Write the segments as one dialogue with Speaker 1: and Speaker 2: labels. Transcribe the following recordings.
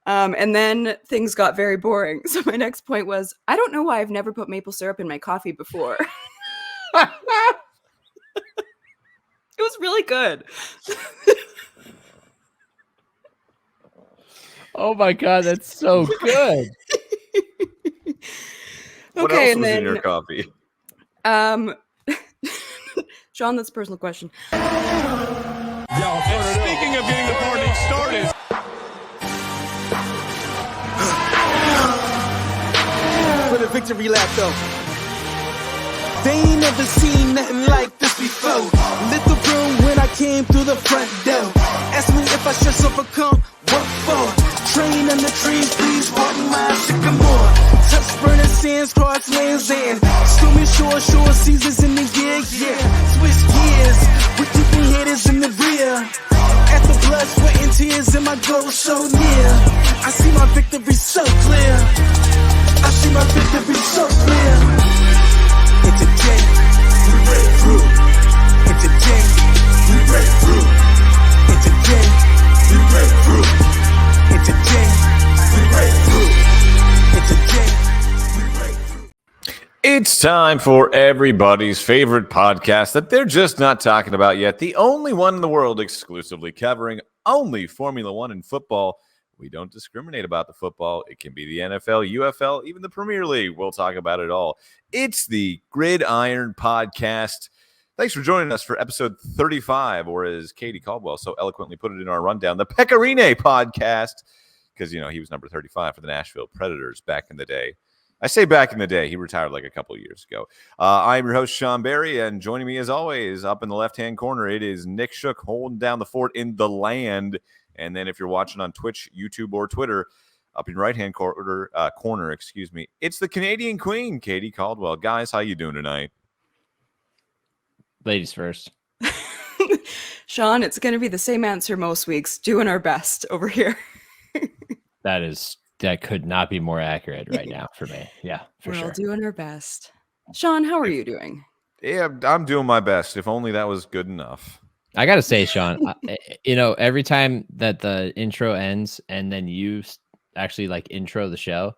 Speaker 1: And then things got very boring. So my next point was, I don't know why I've never put maple syrup in my coffee before. It was really good.
Speaker 2: Oh my God, that's so good.
Speaker 3: What else was in your coffee?
Speaker 1: Sean, that's a personal question.
Speaker 4: And speaking of getting the party started.
Speaker 5: For the victory lap, though. They ain't never seen nothing like this before. Lit the room when I came through the front door. Ask me if I stress overcome, what for? Train under trees, please pardon my sycamore. Touch burning sands, cross lands, and stormy shore seasons in the year, yeah. Switch gears, with keeping hitters in the rear. At the blood, sweat, and tears, and my goal so near. I see my victory so clear. I see my victory so clear. And today, we break through. And today, we break through. And today, we break through. And today, we break through. And today, we break through.
Speaker 3: It's time for everybody's favorite podcast that they're just not talking about yet. The only one in the world exclusively covering only Formula One and football. We don't discriminate about the football. It can be the NFL, UFL, even the Premier League. We'll talk about it all. It's the Gridiron Podcast. Thanks for joining us for episode 35, or as Katie Caldwell so eloquently put it in our rundown, the Pecorine Podcast, because, you know, he was number 35 for the Nashville Predators back in the day. I say back in the day. He retired like a couple of years ago. I'm your host, Sean Barie, and joining me as always, up in the left-hand corner, it is Nick Shook holding down the fort in the land. And then if you're watching on Twitch, YouTube, or Twitter, up in right-hand corner, it's the Canadian Queen, Katie Caldwell. Guys, how you doing tonight?
Speaker 2: Ladies first.
Speaker 1: Sean, it's going to be the same answer most weeks. Doing our best over here.
Speaker 2: That could not be more accurate right now for me. Yeah, for sure.
Speaker 1: We're all doing our best. Sean, how are you doing?
Speaker 3: Yeah, I'm doing my best. If only that was good enough.
Speaker 2: I got to say, Sean, every time that the intro ends and then you actually like intro the show,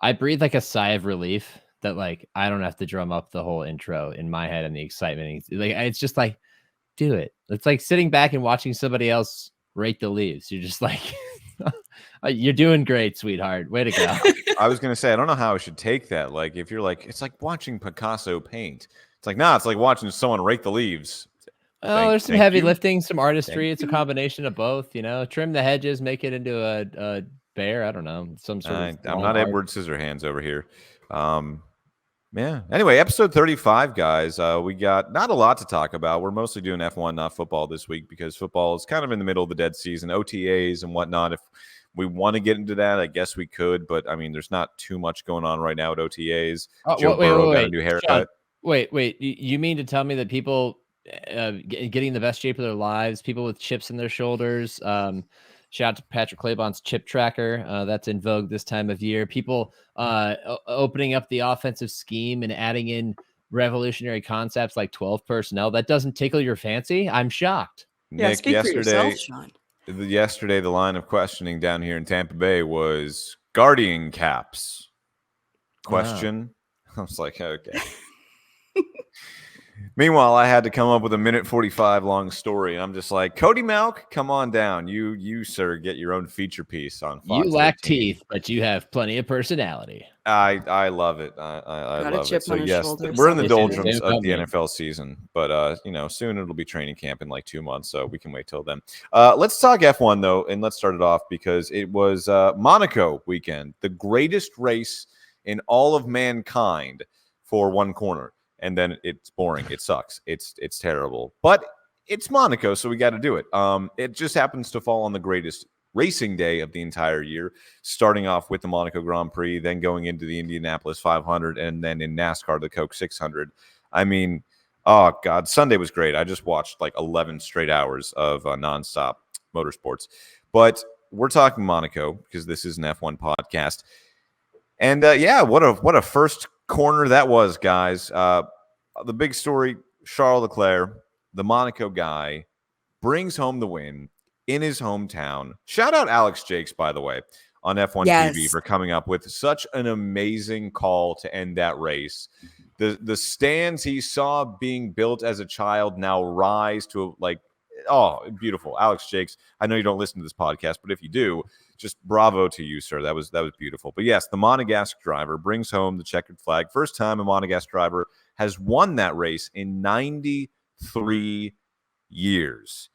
Speaker 2: I breathe like a sigh of relief that like I don't have to drum up the whole intro in my head and the excitement. Like it's just like, do it. It's like sitting back and watching somebody else rake the leaves. You're just like, you're doing great, sweetheart. Way to go.
Speaker 3: I was going to say, I don't know how I should take that. Like, if you're like, it's like watching Picasso paint. It's like, nah, it's like watching someone rake the leaves.
Speaker 2: Oh, there's some heavy lifting, some artistry. It's a combination of both, trim the hedges, make it into a bear. I don't know. Some sort of
Speaker 3: I'm not Edward Scissorhands over here. Yeah. Anyway, episode 35, guys. We got not a lot to talk about. We're mostly doing F1, not football this week because football is kind of in the middle of the dead season, OTAs and whatnot. If we want to get into that, I guess we could. But, I mean, there's not too much going on right now at OTAs.
Speaker 2: Joe Burrow
Speaker 3: got a new haircut.
Speaker 2: Sean, wait. You mean to tell me that people getting the best shape of their lives, people with chips in their shoulders, shout out to Patrick Claybon's chip tracker, that's in vogue this time of year, people opening up the offensive scheme and adding in revolutionary concepts like 12 personnel, that doesn't tickle your fancy? I'm shocked.
Speaker 1: Yeah,
Speaker 3: Nick,
Speaker 1: speak for yourself, Sean.
Speaker 3: Yesterday the line of questioning down here in Tampa Bay was Guardian caps question. Wow. I was like, okay. Meanwhile, I had to come up with a 1:45 long story. And I'm just like, Cody Malk, come on down. You, sir, get your own feature piece on Fox.
Speaker 2: You lack
Speaker 3: 18.
Speaker 2: teeth, but you have plenty of personality.
Speaker 3: I love it. I love it. So, yes,
Speaker 1: shoulder,
Speaker 3: we're in the
Speaker 1: so
Speaker 3: doldrums of the NFL season. But, soon it'll be training camp in like 2 months. So we can wait till then. Let's talk F1, though, and let's start it off because it was Monaco weekend, the greatest race in all of mankind for one corner. And then it's boring. It sucks. It's terrible. But it's Monaco, so we got to do it. It just happens to fall on the greatest racing day of the entire year, starting off with the Monaco Grand Prix, then going into the Indianapolis 500, and then in NASCAR, the Coke 600. I mean, oh, God, Sunday was great. I just watched like 11 straight hours of nonstop motorsports. But we're talking Monaco because this is an F1 podcast. And, what a first corner that was, guys. The big story, Charles Leclerc, the Monaco guy, brings home the win in his hometown. Shout out Alex Jakes, by the way, on F1 TV
Speaker 1: Yes.
Speaker 3: for coming up with such an amazing call to end that race. The stands he saw being built as a child now rise to beautiful. Alex Jakes, I know you don't listen to this podcast, but if you do, just bravo to you, sir. That was beautiful. But yes, the Monegasque driver brings home the checkered flag. First time a Monegasque driver has won that race in 93 years.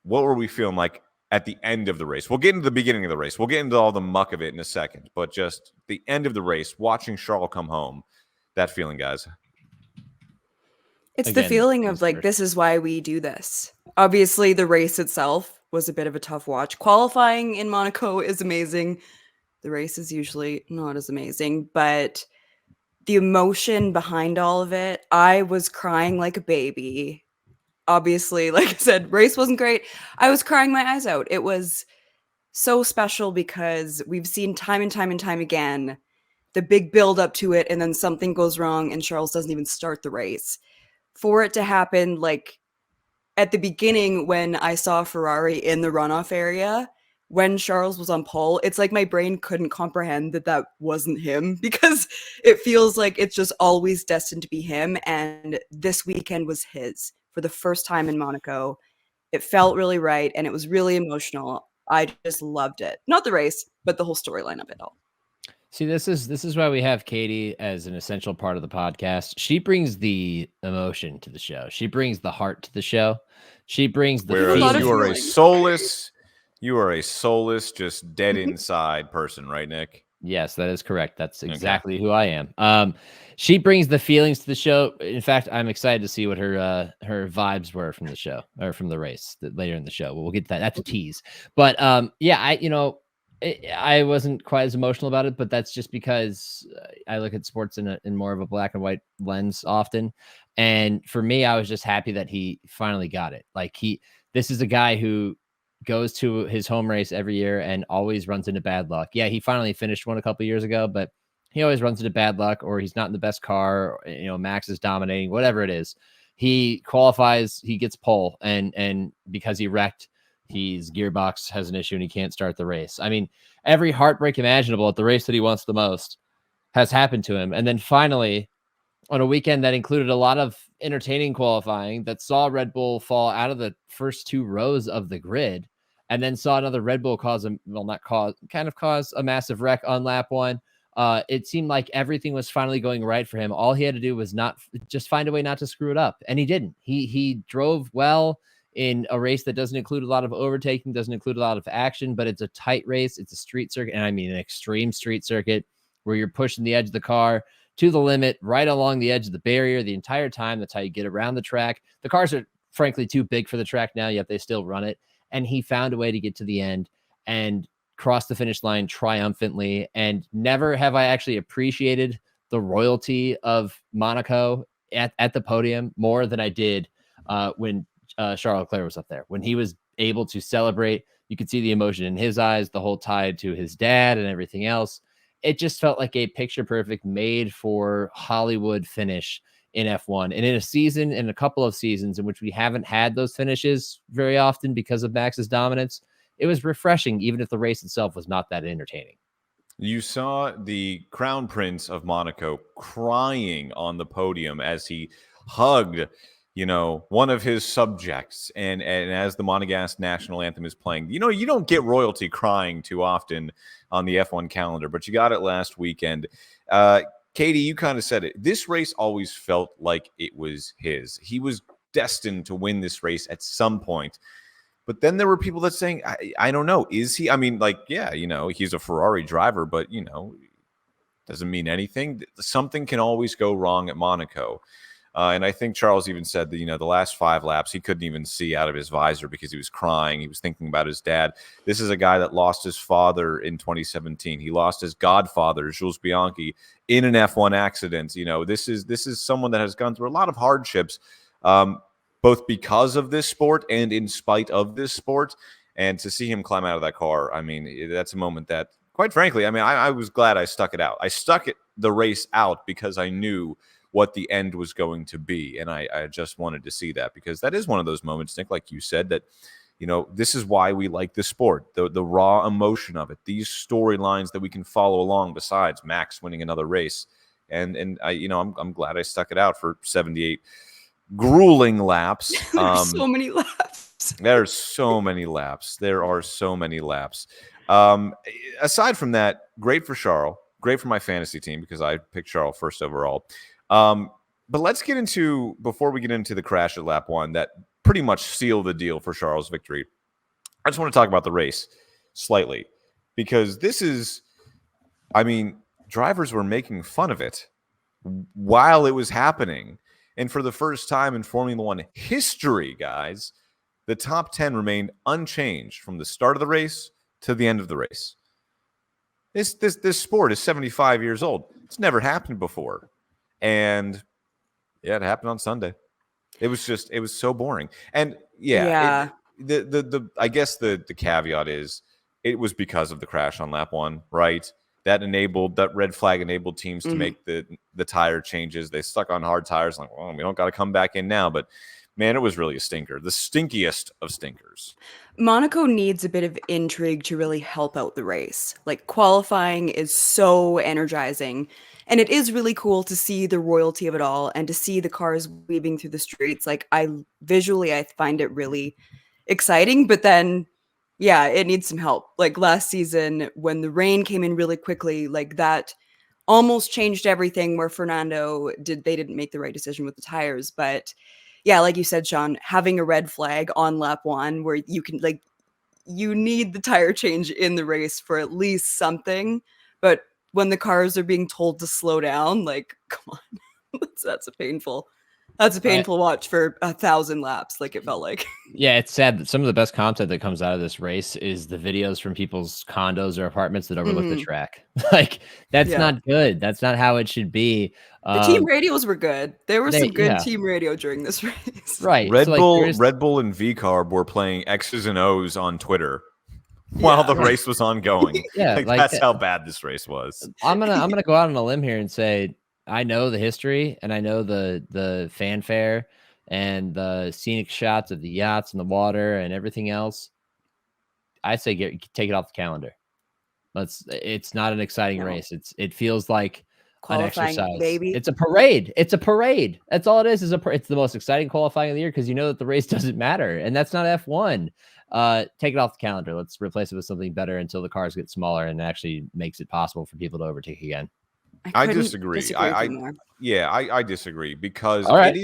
Speaker 3: What were we feeling like at the end of the race? We'll get into the beginning of the race. We'll get into all the muck of it in a second. But just the end of the race, watching Charles come home, that feeling, guys.
Speaker 1: It's
Speaker 2: Again,
Speaker 1: the feeling of
Speaker 2: consider-
Speaker 1: this is why we do this. Obviously, the race itself was a bit of a tough watch. Qualifying in Monaco is amazing. The race is usually not as amazing, but the emotion behind all of it, I was crying like a baby. Obviously, like I said, race wasn't great. I was crying my eyes out. It was so special because we've seen time and time and time again the big build up to it, and then something goes wrong and Charles doesn't even start the race. For it to happen, like at the beginning when I saw Ferrari in the runoff area, when Charles was on pole, it's like my brain couldn't comprehend that wasn't him, because it feels like it's just always destined to be him. And this weekend was his for the first time in Monaco. It felt really right, and it was really emotional. I just loved it. Not the race, but the whole storyline of it all.
Speaker 2: See, this is why we have Katie as an essential part of the podcast. She brings the emotion to the show. She brings the heart to the show. She brings the
Speaker 3: Whereas
Speaker 1: lot of
Speaker 3: you are a
Speaker 1: feelings.
Speaker 3: soulless, just dead inside person, right, Nick?
Speaker 2: Yes, that is correct. That's exactly who I am. She brings the feelings to the show. In fact, I'm excited to see what her vibes were from the show, or from the race later in the show. We'll get to that. That's a tease. But I wasn't quite as emotional about it, but that's just because I look at sports in more of a black and white lens often. And for me, I was just happy that he finally got it. This is a guy who goes to his home race every year and always runs into bad luck. Yeah, he finally finished one a couple years ago, but he always runs into bad luck, or he's not in the best car, or, Max is dominating, whatever it is. He qualifies, he gets pole, and because he wrecked, his gearbox has an issue and he can't start the race. I mean, every heartbreak imaginable at the race that he wants the most has happened to him. And then finally, on a weekend that included a lot of entertaining qualifying, that saw Red Bull fall out of the first two rows of the grid, and then saw another Red Bull cause a massive wreck on lap one. It seemed like everything was finally going right for him. All he had to do was just find a way not to screw it up. And he didn't. He drove well in a race that doesn't include a lot of overtaking, doesn't include a lot of action, but it's a tight race. It's a street circuit. And I mean, an extreme street circuit where you're pushing the edge of the car to the limit, right along the edge of the barrier the entire time. That's how you get around the track. The cars are frankly too big for the track now, yet they still run it. And he found a way to get to the end and cross the finish line triumphantly. And never have I actually appreciated the royalty of Monaco at the podium more than I did when Charles Leclerc was up there. When he was able to celebrate, you could see the emotion in his eyes, the whole tied to his dad and everything else. It just felt like a picture perfect, made for Hollywood finish in F1. And in a season, in a couple of seasons in which we haven't had those finishes very often because of Max's dominance, it was refreshing, even if the race itself was not that entertaining.
Speaker 3: You saw the Crown Prince of Monaco crying on the podium as he hugged one of his subjects, and as the Monegasque national anthem is playing. You don't get royalty crying too often on the F1 calendar, but you got it last weekend. Katie, you kind of said it. This race always felt like it was his. He was destined to win this race at some point. But then there were people that saying, I don't know, is he? I mean, he's a Ferrari driver, but, doesn't mean anything. Something can always go wrong at Monaco. And I think Charles even said that, the last 5 laps, he couldn't even see out of his visor because he was crying. He was thinking about his dad. This is a guy that lost his father in 2017. He lost his godfather, Jules Bianchi, in an F1 accident. This is someone that has gone through a lot of hardships, both because of this sport and in spite of this sport. And to see him climb out of that car, I mean, that's a moment that, quite frankly, I was glad I stuck it out. I stuck the race out because I knew what the end was going to be. And I just wanted to see that, because that is one of those moments, Nick, like you said, that, this is why we like the sport, the raw emotion of it, these storylines that we can follow along besides Max winning another race. And I'm glad I stuck it out for 78 grueling laps.
Speaker 1: There's so many laps.
Speaker 3: There's so many laps. There are so many laps. Aside from that, great for Charles, great for my fantasy team because I picked Charles first overall. But let's get into, before we get into the crash at lap 1, that pretty much sealed the deal for Charles' victory. I just want to talk about the race slightly because this is, drivers were making fun of it while it was happening. And for the first time in Formula One history, guys, the top 10 remained unchanged from the start of the race to the end of the race. This sport is 75 years old. It's never happened before. And yeah, it happened on Sunday. It was so boring. And I guess the caveat is it was because of the crash on lap 1, right? That red flag enabled teams to make the tire changes. They stuck on hard tires, like, well, we don't got to come back in now. But man, it was really a stinker, the stinkiest of stinkers.
Speaker 1: Monaco needs a bit of intrigue to really help out the race. Like, qualifying is so energizing, and it is really cool to see the royalty of it all and to see the cars weaving through the streets. Like, I find it really exciting, but then yeah, it needs some help. Like last season when the rain came in really quickly, like that almost changed everything, where Fernando didn't make the right decision with the tires. But yeah, like you said, Sean, having a red flag on lap 1 where you can, like, you need the tire change in the race for at least something. But when the cars are being told to slow down, like, come on, that's a painful watch for 1,000 laps. Like, it felt like.
Speaker 2: Yeah, it's sad that some of the best content that comes out of this race is the videos from people's condos or apartments that overlook the track. Like, that's not good. That's not how it should be.
Speaker 1: The team radios were good. There was some good team radio during this race.
Speaker 2: Right.
Speaker 3: Red Bull and V-Carb were playing X's and O's on Twitter while the race was ongoing.
Speaker 2: Yeah,
Speaker 3: that's how bad this race was.
Speaker 2: I'm gonna go out on a limb here and say I know the history and I know the fanfare and the scenic shots of the yachts and the water and everything else. I say take it off the calendar. It's not an exciting race. It feels like
Speaker 1: Qualifying,
Speaker 2: an exercise.
Speaker 1: baby.
Speaker 2: It's a parade. It's a parade. That's all it is. It's the most exciting qualifying of the year because you know that the race doesn't matter, and that's not F1. Take it off the calendar. Let's replace it with something better until the cars get smaller and it actually makes it possible for people to overtake again.
Speaker 3: I disagree. I disagree because it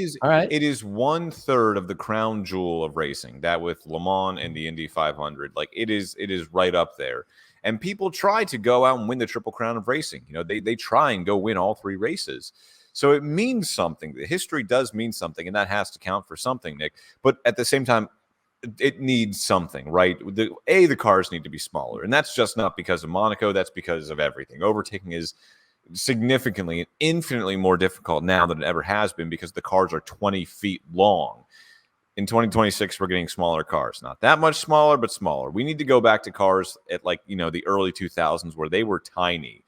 Speaker 3: is 1/3 of the crown jewel of racing. That with Le Mans and the Indy 500, like it is right up there. And people try to go out and win the Triple Crown of racing. They try and go win all 3 races. So it means something. The history does mean something, and that has to count for something, Nick. But at the same time, it needs something, right? The cars need to be smaller, and that's just not because of Monaco. That's because of everything. Overtaking is significantly and infinitely more difficult now than it ever has been because the cars are 20 feet long. In 2026, we're getting smaller cars. Not that much smaller, but smaller. We need to go back to cars at the early 2000s where they were tiny.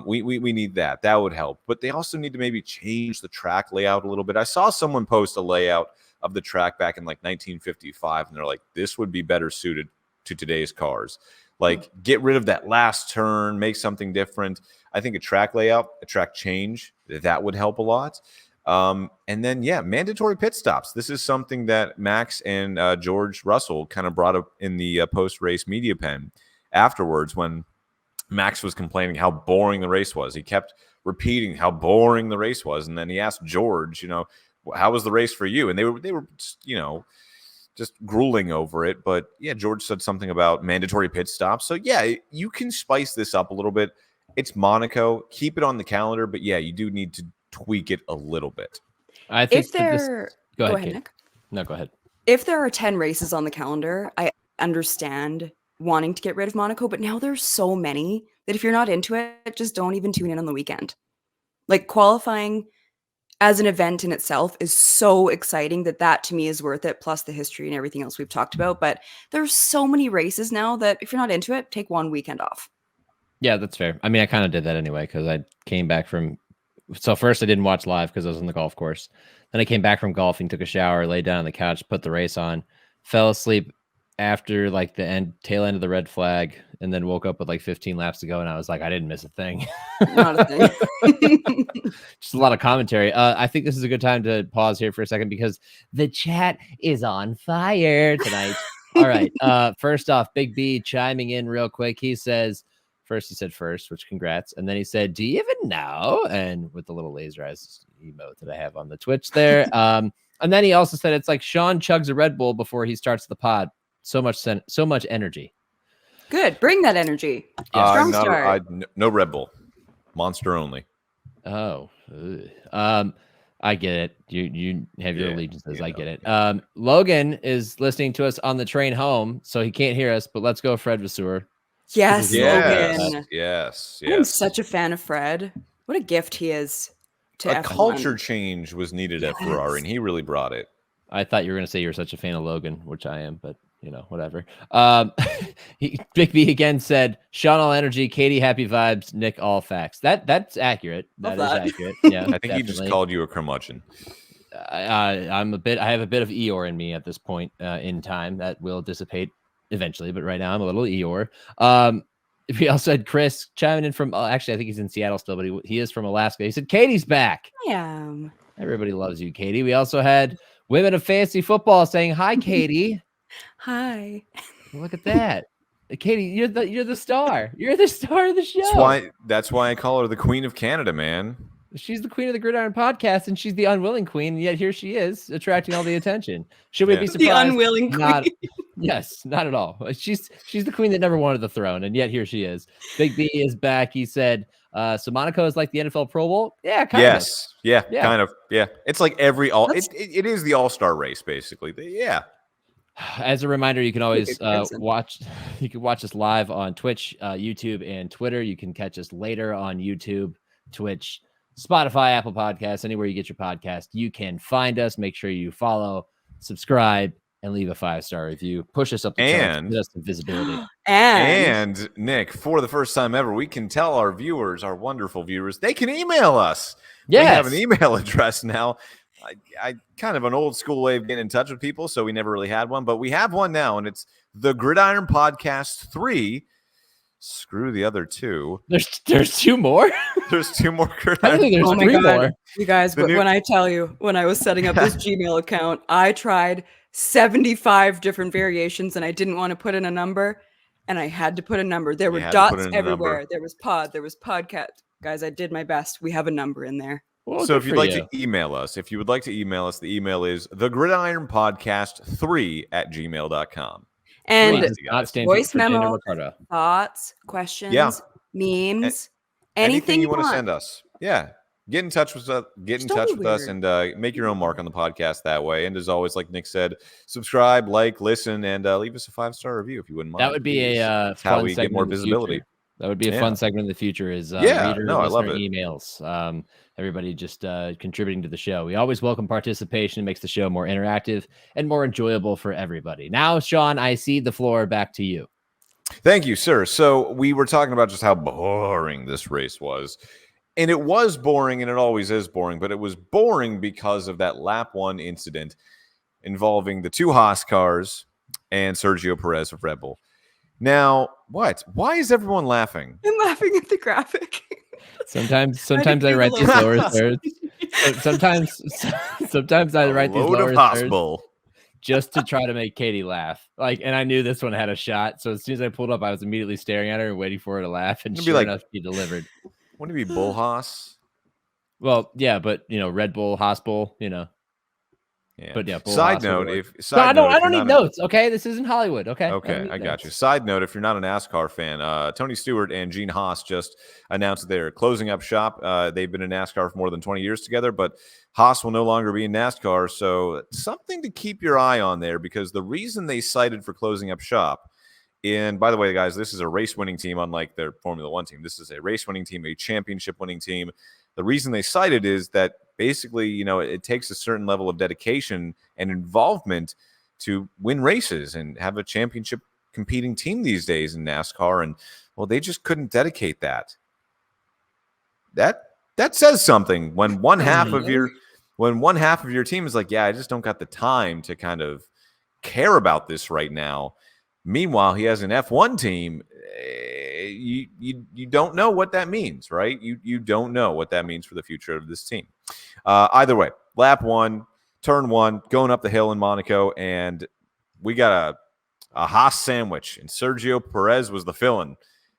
Speaker 3: We need that. That would help. But they also need to maybe change the track layout a little bit. I saw someone post a layout of the track back in 1955, and they're like, this would be better suited to today's cars. Like, get rid of that last turn, make something different. I think a track layout, a track change, that would help a lot. And then, mandatory pit stops. This is something that Max and George Russell kind of brought up in the post-race media pen afterwards when Max was complaining how boring the race was. He kept repeating how boring the race was. And then he asked George, how was the race for you? And they were just grueling over it. But George said something about mandatory pit stops. So you can spice this up a little bit. It's Monaco. Keep it on the calendar. But you do need to tweak it a little bit.
Speaker 2: I think
Speaker 1: go ahead, Nick.
Speaker 2: No, go ahead.
Speaker 1: If there are 10 races on the calendar, I understand wanting to get rid of Monaco, but now there's so many that if you're not into it, just don't even tune in on the weekend. Like, qualifying as an event in itself is so exciting that to me is worth it, plus the history and everything else we've talked about. But there's so many races now that if you're not into it, take one weekend off.
Speaker 2: Yeah, that's fair. I mean, I kind of did that anyway because I came back from. So first I didn't watch live because I was on the golf course. Then I came back from golfing, took a shower, laid down on the couch, put the race on, fell asleep after like the tail end of the red flag, and then woke up with like 15 laps to go, and I was like, I didn't miss a thing.
Speaker 1: Not a thing.
Speaker 2: Just a lot of commentary. I think this is a good time to pause here for a second because the chat is on fire tonight. All right. First off, Big B chiming in real quick. He says, he said first, which congrats. And then he said, do you even know? And with the little laser eyes emote that I have on the Twitch there. And then he also said, it's like Sean chugs a Red Bull before he starts the pod. So much energy.
Speaker 1: Good. Bring that energy. Strong start.
Speaker 3: No Red Bull. Monster only.
Speaker 2: Oh, I get it. You have your allegiances. I get it. Logan is listening to us on the train home, so he can't hear us, but let's go Fred Vasseur.
Speaker 1: Yes, Logan.
Speaker 3: Yes.
Speaker 1: I'm such a fan of Fred. What a gift he is to
Speaker 3: a
Speaker 1: F1.
Speaker 3: Culture change was needed at Ferrari, and he really brought it.
Speaker 2: I thought you were going to say you're such a fan of Logan, which I am, but whatever. Big B again said, Sean all energy, Katie happy vibes, Nick all facts. That's accurate. That is accurate. Yeah,
Speaker 3: I think he just called you a curmudgeon.
Speaker 2: I have a bit of Eeyore in me at this point in time that will dissipate eventually, but right now I'm a little Eeyore. We also had Chris chiming in from actually I think he's in Seattle still, but he is from Alaska. He said Katie's back.
Speaker 1: I am.
Speaker 2: Everybody loves you, Katie. We also had Women of Fantasy Football saying hi, Katie.
Speaker 1: Hi.
Speaker 2: Look at that. Katie, you're the star. You're the star of the show.
Speaker 3: That's why I call her the Queen of Canada, man.
Speaker 2: She's the queen of the Gridiron podcast, and she's the unwilling queen, and yet here she is, attracting all the attention. Should we be surprised?
Speaker 1: The unwilling queen.
Speaker 2: Yes, not at all. She's the queen that never wanted the throne, and yet here she is. Big B is back. He said, so Monaco is like the NFL Pro Bowl? Yeah, kind of.
Speaker 3: Yeah, kind of. Yeah. It's like it is the all-star race, basically. Yeah.
Speaker 2: As a reminder, you can always watch us live on Twitch, YouTube, and Twitter. You can catch us later on YouTube, Twitch, Spotify, Apple Podcasts, anywhere you get your podcast. You can find us. Make sure you follow, subscribe, and leave a 5-star review. Push us up the charts, get us some visibility.
Speaker 3: And Nick, for the first time ever, we can tell our viewers, our wonderful viewers, they can email us.
Speaker 2: Yes.
Speaker 3: We have an email address now. I kind of an old school way of getting in touch with people, so we never really had one, but we have one now, and it's the Gridiron Podcast 3. Screw the other 2.
Speaker 2: There's 2 more.
Speaker 3: There's 2 more
Speaker 2: I think there's 3 more.
Speaker 1: You guys, but when I tell you, when I was setting up this Gmail account, I tried 75 different variations, and I didn't want to put in a number, and I had to put a number. There were dots everywhere. There was pod. There was podcast. Guys, I did my best. We have a number in there.
Speaker 2: Well,
Speaker 3: so if you'd like to email us, the email is thegridironpodcast3@gmail.com.
Speaker 1: And
Speaker 2: voice
Speaker 1: memo, thoughts, questions, memes, anything
Speaker 3: you want to send us. Yeah. Get in touch with us. And make your own mark on the podcast that way. And as always, like Nick said, subscribe, listen, and leave us a 5-star review if you wouldn't mind.
Speaker 2: That would be
Speaker 3: how we get more visibility.
Speaker 2: That would be a fun segment in the future. Is
Speaker 3: I love it.
Speaker 2: Emails. Everybody just contributing to the show. We always welcome participation. It makes the show more interactive and more enjoyable for everybody. Now, Sean, I cede the floor back to you.
Speaker 3: Thank you, sir. So we were talking about just how boring this race was. And it was boring, and it always is boring, but it was boring because of that lap 1 incident involving the 2 Haas cars and Sergio Perez of Red Bull. Now, what? Why is everyone laughing?
Speaker 1: I'm laughing at the graphic.
Speaker 2: Sometimes I write these lower thirds. Sometimes I write these lower thirds just to try to make Katie laugh. And I knew this one had a shot, so as soon as I pulled up, I was immediately staring at her and waiting for her to laugh, and sure enough, she delivered.
Speaker 3: Wouldn't it be Bull Haas?
Speaker 2: Well, yeah, but Red Bull, Haas Bull, Yeah. But yeah.
Speaker 3: Side note,
Speaker 2: I don't need notes. Okay, this isn't Hollywood. Okay.
Speaker 3: Okay, I got you. Side note: if you're not a NASCAR fan, Tony Stewart and Gene Haas just announced that they're closing up shop. They've been in NASCAR for more than 20 years together, but Haas will no longer be in NASCAR. So something to keep your eye on there, because the reason they cited for closing up shop. And by the way, guys, this is a race-winning team, unlike their Formula One team. This is a race-winning team, a championship-winning team. The reason they cited is that basically, it takes a certain level of dedication and involvement to win races and have a championship competing team these days in NASCAR. And, well, they just couldn't dedicate that. That says something when one half of your team is like, yeah, I just don't got the time to kind of care about this right now. Meanwhile, he has an F1 team. You don't know what that means, right? You don't know what that means for the future of this team. Either way, lap 1, turn 1, going up the hill in Monaco, and we got a Haas sandwich, and Sergio Perez was the fill-in,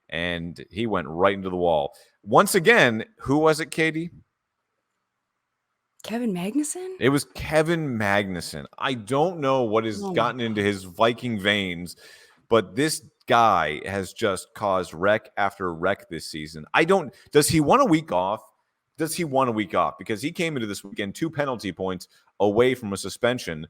Speaker 3: and he went right into the wall. Once again, who was it, Katie?
Speaker 1: Kevin Magnussen?
Speaker 3: It was Kevin Magnussen. I don't know what has gotten into his Viking veins, but this guy has just caused wreck after wreck this season. Does he want a week off? Does he want a week off? Because he came into this weekend 2 penalty points away from a suspension.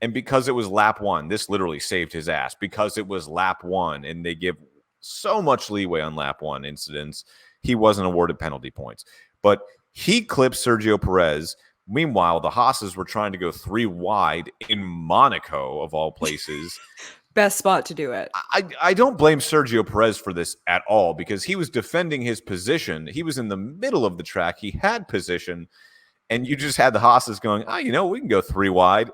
Speaker 3: And because it was lap 1, this literally saved his ass because it was lap 1 and they give so much leeway on lap 1 incidents. He wasn't awarded penalty points, but he clipped Sergio Perez. Meanwhile, the Haas's were trying to go 3 wide in Monaco, of all places.
Speaker 1: Best spot to do it.
Speaker 3: I don't blame Sergio Perez for this at all because he was defending his position. He was in the middle of the track. He had position, and you just had the Haas's going, we can go 3 wide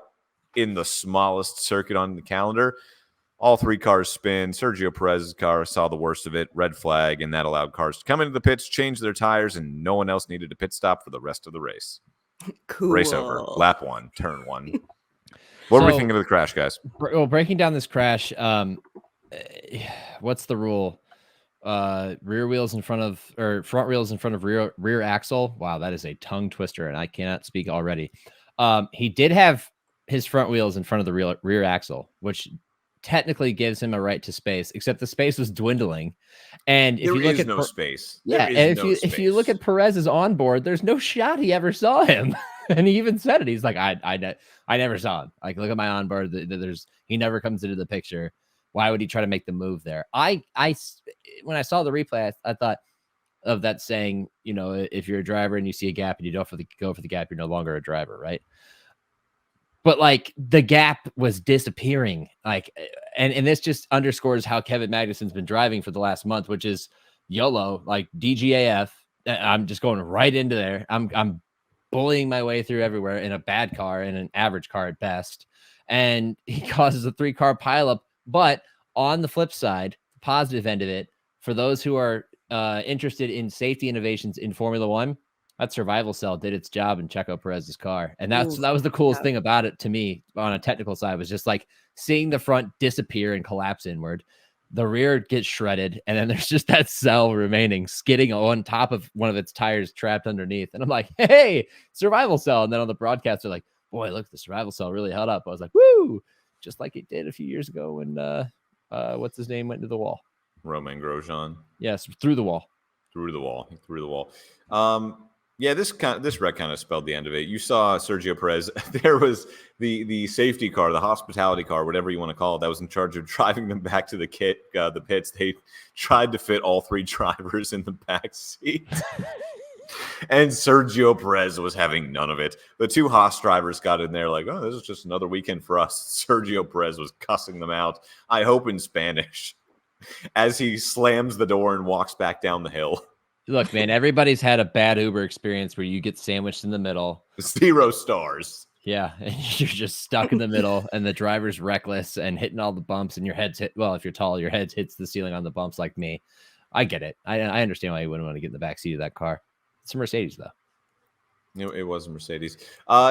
Speaker 3: in the smallest circuit on the calendar. All 3 cars spin. Sergio Perez's car saw the worst of it, red flag, and that allowed cars to come into the pits, change their tires, and no one else needed a pit stop for the rest of the race.
Speaker 1: Cool.
Speaker 3: Race over. Lap 1, turn 1. What were we thinking of the crash, guys?
Speaker 2: Well, breaking down this crash, what's the rule? Rear wheels in front of, or front wheels in front of rear axle. Wow, that is a tongue twister, and I cannot speak already. He did have his front wheels in front of the rear axle, which technically gives him a right to space, except the space was dwindling. And if you look at
Speaker 3: space.
Speaker 2: Yeah, and if you look at Perez's onboard, there's no shot he ever saw him. And he even said it. He's like, I never saw him. Like, look at my onboard. He never comes into the picture. Why would he try to make the move there? When I saw the replay, I thought of that saying, if you're a driver and you see a gap and you don't go for the gap, you're no longer a driver, right? But like the gap was disappearing, and this just underscores how Kevin Magnussen's been driving for the last month, which is YOLO, like DGAF. I'm just going right into there. I'm bullying my way through everywhere in a bad car, in an average car at best, and he causes a 3-car pileup. But on the flip side, the positive end of it, for those who are interested in safety innovations in Formula One, that survival cell did its job in Checo Perez's car. And that was the coolest thing about it to me on a technical side, was just like seeing the front disappear and collapse inward. The rear gets shredded, and then there's just that cell remaining, skidding on top of one of its tires trapped underneath. And I'm like, hey, survival cell. And then on the broadcast, they're like, boy, look, the survival cell really held up. I was like, woo, just like it did a few years ago when, what's his name, went into the wall.
Speaker 3: Romain Grosjean.
Speaker 2: Yes, through the wall.
Speaker 3: Through the wall. Yeah, this wreck kind of spelled the end of it. You saw Sergio Perez. There was the safety car, the hospitality car, whatever you want to call it, that was in charge of driving them back to the pits. They tried to fit all 3 drivers in the back seat. And Sergio Perez was having none of it. The 2 Haas drivers got in there like, oh, this is just another weekend for us. Sergio Perez was cussing them out, I hope in Spanish, as he slams the door and walks back down the hill.
Speaker 2: Look, man, everybody's had a bad Uber experience where you get sandwiched in the middle.
Speaker 3: 0 stars.
Speaker 2: Yeah, and you're just stuck in the middle, and the driver's reckless and hitting all the bumps, and your head's hit. Well, if you're tall, your head hits the ceiling on the bumps like me. I get it. I understand why you wouldn't want to get in the back seat of that car. It's a Mercedes, though.
Speaker 3: It was a Mercedes.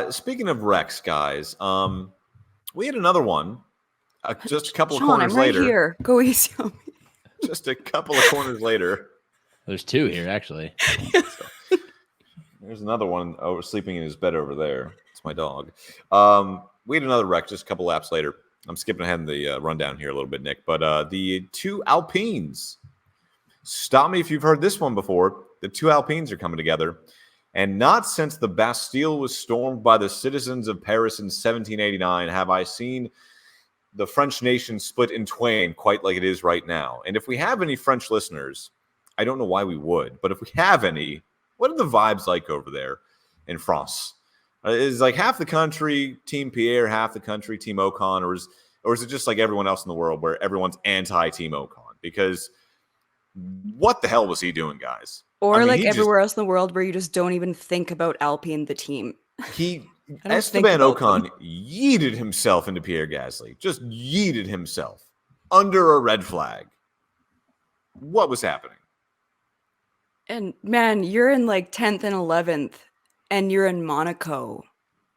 Speaker 3: Speaking of wrecks, guys, we had another one just a couple of corners
Speaker 1: I'm right
Speaker 3: later.
Speaker 1: Here. Go easy on me.
Speaker 3: Just a couple of corners later.
Speaker 2: There's 2 here, actually.
Speaker 3: So, there's another one sleeping in his bed over there. It's my dog. We had another wreck just a couple laps later. I'm skipping ahead in the rundown here a little bit, Nick. But the 2 Alpines. Stop me if you've heard this one before. The 2 Alpines are coming together. And not since the Bastille was stormed by the citizens of Paris in 1789 have I seen the French nation split in twain quite like it is right now. And if we have any French listeners, I don't know why we would, but if we have any, what are the vibes like over there in France? Is like half the country Team Pierre, half the country Team Ocon, or is it just like everyone else in the world where everyone's anti-Team Ocon? Because what the hell was he doing, guys?
Speaker 1: Or everywhere else in the world where you just don't even think about Alpine, the team.
Speaker 3: Esteban Ocon yeeted himself into Pierre Gasly. Just yeeted himself. under a red flag. What was happening?
Speaker 1: And man, you're in like 10th and 11th, and you're in Monaco.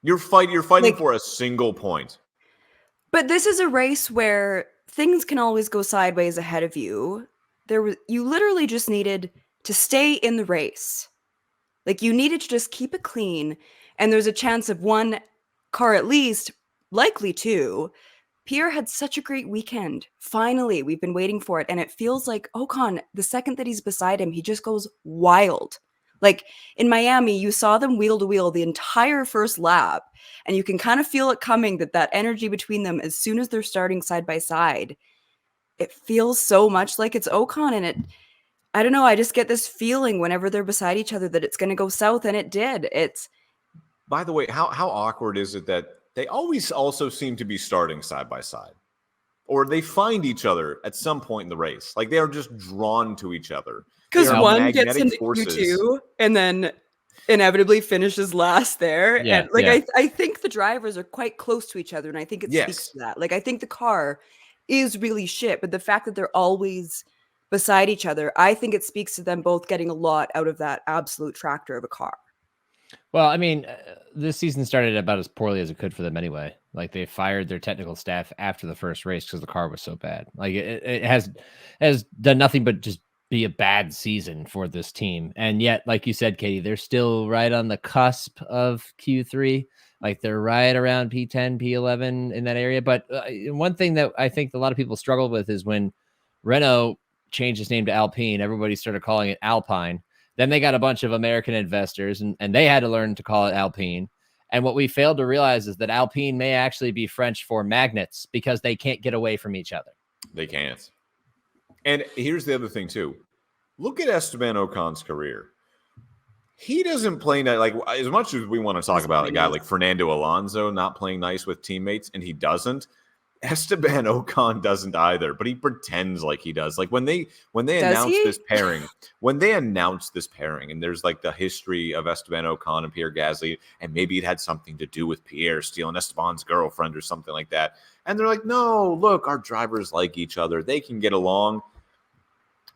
Speaker 3: You're fighting
Speaker 1: Like-
Speaker 3: for a single point.
Speaker 1: But this is a race where things can always go sideways ahead of you. You literally just needed to stay in the race. Like you needed to just keep it clean, and there's a chance of one car at least, likely two. Pierre had such a great weekend. Finally, we've been waiting for it, and it feels like Ocon, the second that he's beside him, he just goes wild. Like in Miami, you saw them wheel to wheel the entire first lap, and you can kind of feel it coming, that energy between them as soon as they're starting side by side. It feels so much like it's Ocon, and I don't know, I just get this feeling whenever they're beside each other that it's going to go south, and it did.
Speaker 3: By the way, how awkward is it that they always also seem to be starting side by side, or they find each other at some point in the race? Like they are just drawn to each other.
Speaker 1: Because
Speaker 3: They are
Speaker 1: one gets
Speaker 3: magnetic
Speaker 1: into
Speaker 3: forces.
Speaker 1: Q2 and then inevitably finishes last there.
Speaker 2: Yeah,
Speaker 1: And like
Speaker 2: yeah.
Speaker 1: I think the drivers are quite close to each other, and I think it speaks to that. Like I think the car is really shit, but the fact that they're always beside each other, I think it speaks to them both getting a lot out of that absolute tractor of a car.
Speaker 2: Well, I mean, this season started about as poorly as it could for them anyway. Like they fired their technical staff after the first race because the car was so bad. Like it has done nothing but just be a bad season for this team. And yet, like you said, Katie, they're still right on the cusp of Q3. Like they're right around P10, P11 in that area. But one thing that I think a lot of people struggle with is when Renault changed its name to Alpine, everybody started calling it Alpine. Then they got a bunch of American investors and they had to learn to call it Alpine. And what we failed to realize is that Alpine may actually be French for magnets because they can't get away from each other.
Speaker 3: They can't. And here's the other thing, too. Look at Esteban Ocon's career. He doesn't play nice. Like, as much as we want to talk about a guy like Fernando Alonso not playing nice with teammates, and he doesn't, Esteban Ocon doesn't either, but he pretends like he does. Like when they announced this pairing, and there's like the history of Esteban Ocon and Pierre Gasly, and maybe it had something to do with Pierre stealing Esteban's girlfriend or something like that. And they're like, no, look, our drivers like each other. They can get along.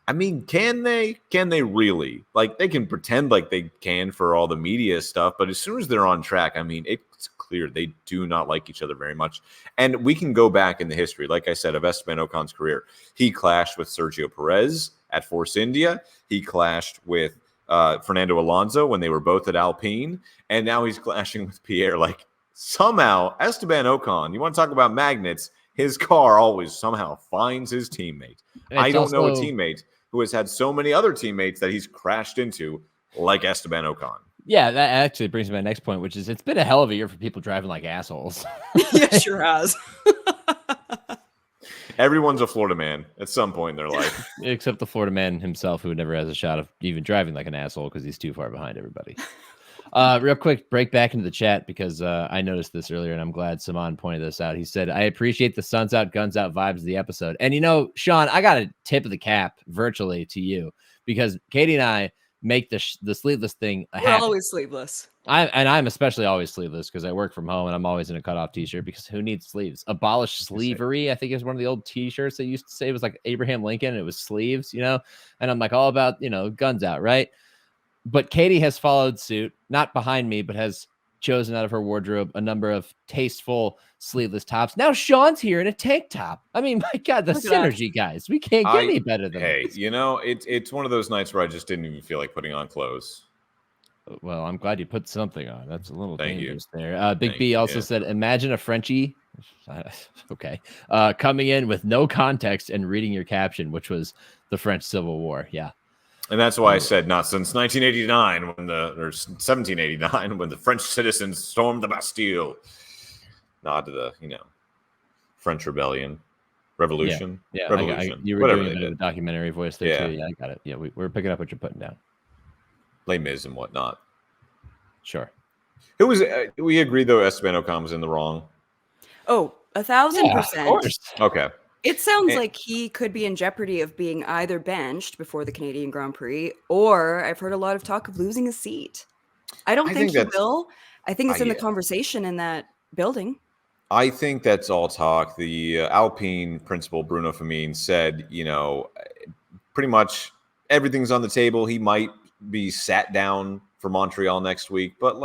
Speaker 3: I mean, can they? Can they really? Like, they can pretend like they can for all the media stuff, but as soon as they're on track, I mean, it's clear they do not like each other very much. And we can go back in the history, like I said, of Esteban Ocon's career. He clashed with Sergio Perez at Force India. He clashed with Fernando Alonso when they were both at Alpine. And now he's clashing with Pierre. Like, somehow, Esteban Ocon, you want to talk about magnets, his car always somehow finds his teammate. I don't know a teammate who has had so many other teammates that he's crashed into like Esteban Ocon.
Speaker 2: Yeah, that actually brings me to my next point, which is it's been a hell of a year for people driving like assholes.
Speaker 1: Yeah, sure has.
Speaker 3: Everyone's a Florida man at some point in their life.
Speaker 2: Except the Florida man himself, who never has a shot of even driving like an asshole because he's too far behind everybody. Real quick, break back into the chat because I noticed this earlier, and I'm glad Saman pointed this out. He said, I appreciate the suns out, guns out vibes of the episode. And, you know, Sean, I got a tip of the cap virtually to you because Katie and I make the sleeveless thing a
Speaker 1: We're
Speaker 2: habit.
Speaker 1: always sleeveless.
Speaker 2: I'm especially always sleeveless because I work from home and I'm always in a cutoff t-shirt because who needs sleeves? Abolish sleevery, I think is one of the old t-shirts they used to say. It was like Abraham Lincoln and it was sleeves, you know? And I'm like all about, you know, guns out, right? But Katie has followed suit, not behind me, but has chosen out of her wardrobe a number of tasteful sleeveless tops. Now Sean's here in a tank top. I mean, my God, the synergy, guys. We can't get any better than
Speaker 3: Hey,
Speaker 2: this.
Speaker 3: you know, it's one of those nights where I just didn't even feel like putting on clothes.
Speaker 2: Well, I'm glad you put something on. That's a little
Speaker 3: Thank
Speaker 2: dangerous there. Big
Speaker 3: Thank
Speaker 2: B
Speaker 3: you,
Speaker 2: also
Speaker 3: yeah.
Speaker 2: said, imagine a Frenchie, okay, coming in with no context and reading your caption, which was the French Civil War. Yeah.
Speaker 3: And that's why I said not since 1989 or 1789 when the French citizens stormed the Bastille. Nod to the, you know, French Revolution.
Speaker 2: Yeah,
Speaker 3: Revolution.
Speaker 2: you were
Speaker 3: Whatever
Speaker 2: doing
Speaker 3: they
Speaker 2: a bit of
Speaker 3: did.
Speaker 2: a documentary voice there
Speaker 3: Yeah.
Speaker 2: too. Yeah, I got it. Yeah, we're picking up what you're putting down.
Speaker 3: Les Mis and whatnot.
Speaker 2: Sure.
Speaker 3: Who was? We agree though. Esteban Ocon was in the wrong.
Speaker 1: Oh, 1,000%.
Speaker 3: Okay.
Speaker 1: It sounds
Speaker 3: And-
Speaker 1: like he could be in jeopardy of being either benched before the Canadian Grand Prix, or I've heard a lot of talk of losing a seat. I don't
Speaker 3: I
Speaker 1: think
Speaker 3: think
Speaker 1: he will. I think it's in the
Speaker 3: yeah.
Speaker 1: conversation in that building.
Speaker 3: I think that's all talk. The Alpine principal, Bruno Famine, said, pretty much everything's on the table. He might be sat down for Montreal next week, but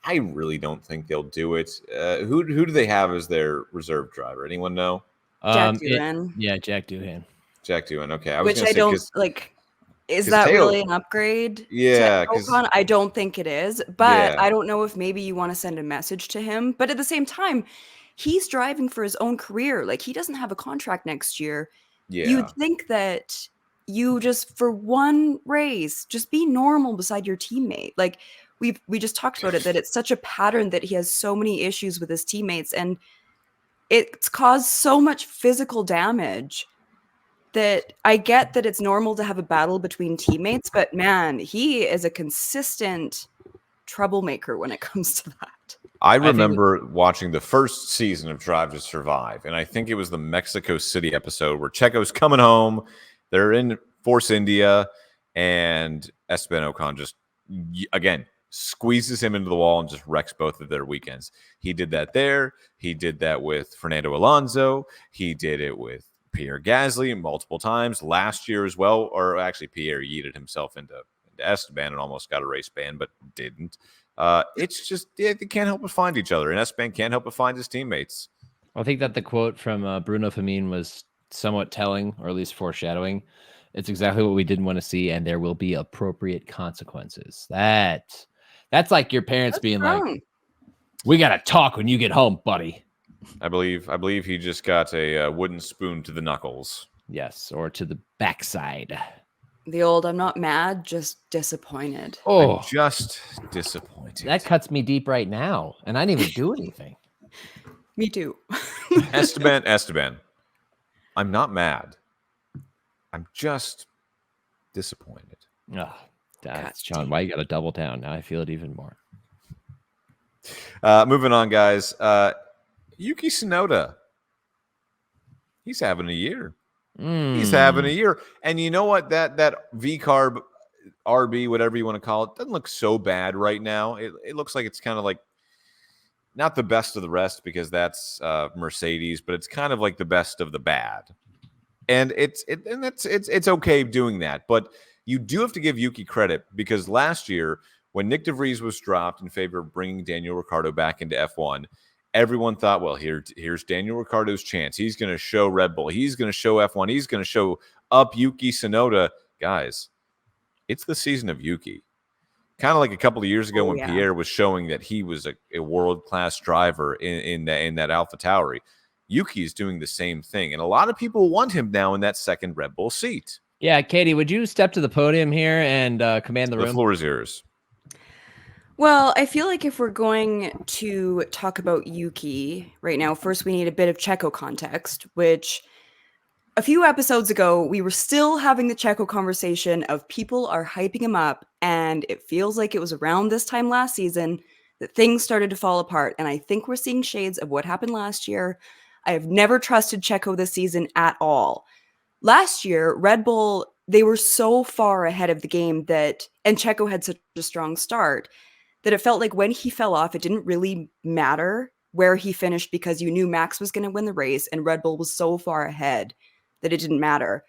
Speaker 3: I really don't think they'll do it. Who do they have as their reserve driver? Anyone know?
Speaker 1: Jack Doohan.
Speaker 2: Jack Doohan.
Speaker 3: Jack Doohan. Okay,
Speaker 1: Which I don't like. Is that really an upgrade?
Speaker 3: Yeah,
Speaker 1: to Ocon? I don't think it is, but
Speaker 3: Yeah.
Speaker 1: I don't know if maybe you want to send a message to him. But at the same time, he's driving for his own career. Like, he doesn't have a contract next year.
Speaker 3: Yeah.
Speaker 1: You'd think that you just, for one race, just be normal beside your teammate. Like, we just talked about it, that it's such a pattern that he has so many issues with his teammates, and it's caused so much physical damage that I get that it's normal to have a battle between teammates, but man, he is a consistent troublemaker when it comes to that.
Speaker 3: I remember watching the first season of Drive to Survive, and I think it was the Mexico City episode where Checo's coming home. They're in Force India, and Esteban Ocon just, again, squeezes him into the wall and just wrecks both of their weekends. He did that there. He did that with Fernando Alonso. He did it with Pierre Gasly multiple times last year as well. Or actually, Pierre yeeted himself into Esteban and almost got a race ban, but didn't. It's just, they can't help but find each other, and Esteban can't help but find his teammates.
Speaker 2: I think that the quote from Bruno Famine was somewhat telling, or at least foreshadowing. It's exactly what we didn't want to see, and there will be appropriate consequences. That's like your parents being like, "We gotta talk when you get home, buddy."
Speaker 3: I believe he just got a wooden spoon to the knuckles.
Speaker 2: Yes, or to the backside.
Speaker 1: The old, I'm not mad, just disappointed.
Speaker 2: Oh,
Speaker 3: I'm just disappointed.
Speaker 2: That cuts me deep right now, and I didn't even do anything.
Speaker 1: Me too.
Speaker 3: Esteban, I'm not mad. I'm just disappointed.
Speaker 2: Oh, that's John. Why you got to double down? Now I feel it even more.
Speaker 3: Moving on, guys. Yuki Tsunoda. He's having a year. He's having a year. And you know what? That V-carb RB, whatever you want to call it, doesn't look so bad right now. It looks like it's kind of like not the best of the rest, because that's Mercedes, but it's kind of like the best of the bad. And it's okay doing that. But you do have to give Yuki credit, because last year when Nick DeVries was dropped in favor of bringing Daniel Ricciardo back into F1, everyone thought, well, here's Daniel Ricciardo's chance. He's going to show Red Bull. He's going to show F1. He's going to show up Yuki Tsunoda. Guys, it's the season of Yuki. Kind of like a couple of years ago when Pierre was showing that he was a world-class driver in that AlphaTauri. Yuki is doing the same thing, and a lot of people want him now in that second Red Bull seat.
Speaker 2: Yeah, Katie, would you step to the podium here and command the room?
Speaker 3: The floor is yours.
Speaker 1: Well, I feel like if we're going to talk about Yuki right now, first we need a bit of Checo context, which a few episodes ago, we were still having the Checo conversation of people are hyping him up, and it feels like it was around this time last season that things started to fall apart, and I think we're seeing shades of what happened last year. I have never trusted Checo this season at all. Last year, Red Bull, they were so far ahead of the game that, and Checo had such a strong start, that it felt like when he fell off, it didn't really matter where he finished, because you knew Max was going to win the race and Red Bull was so far ahead that it didn't matter.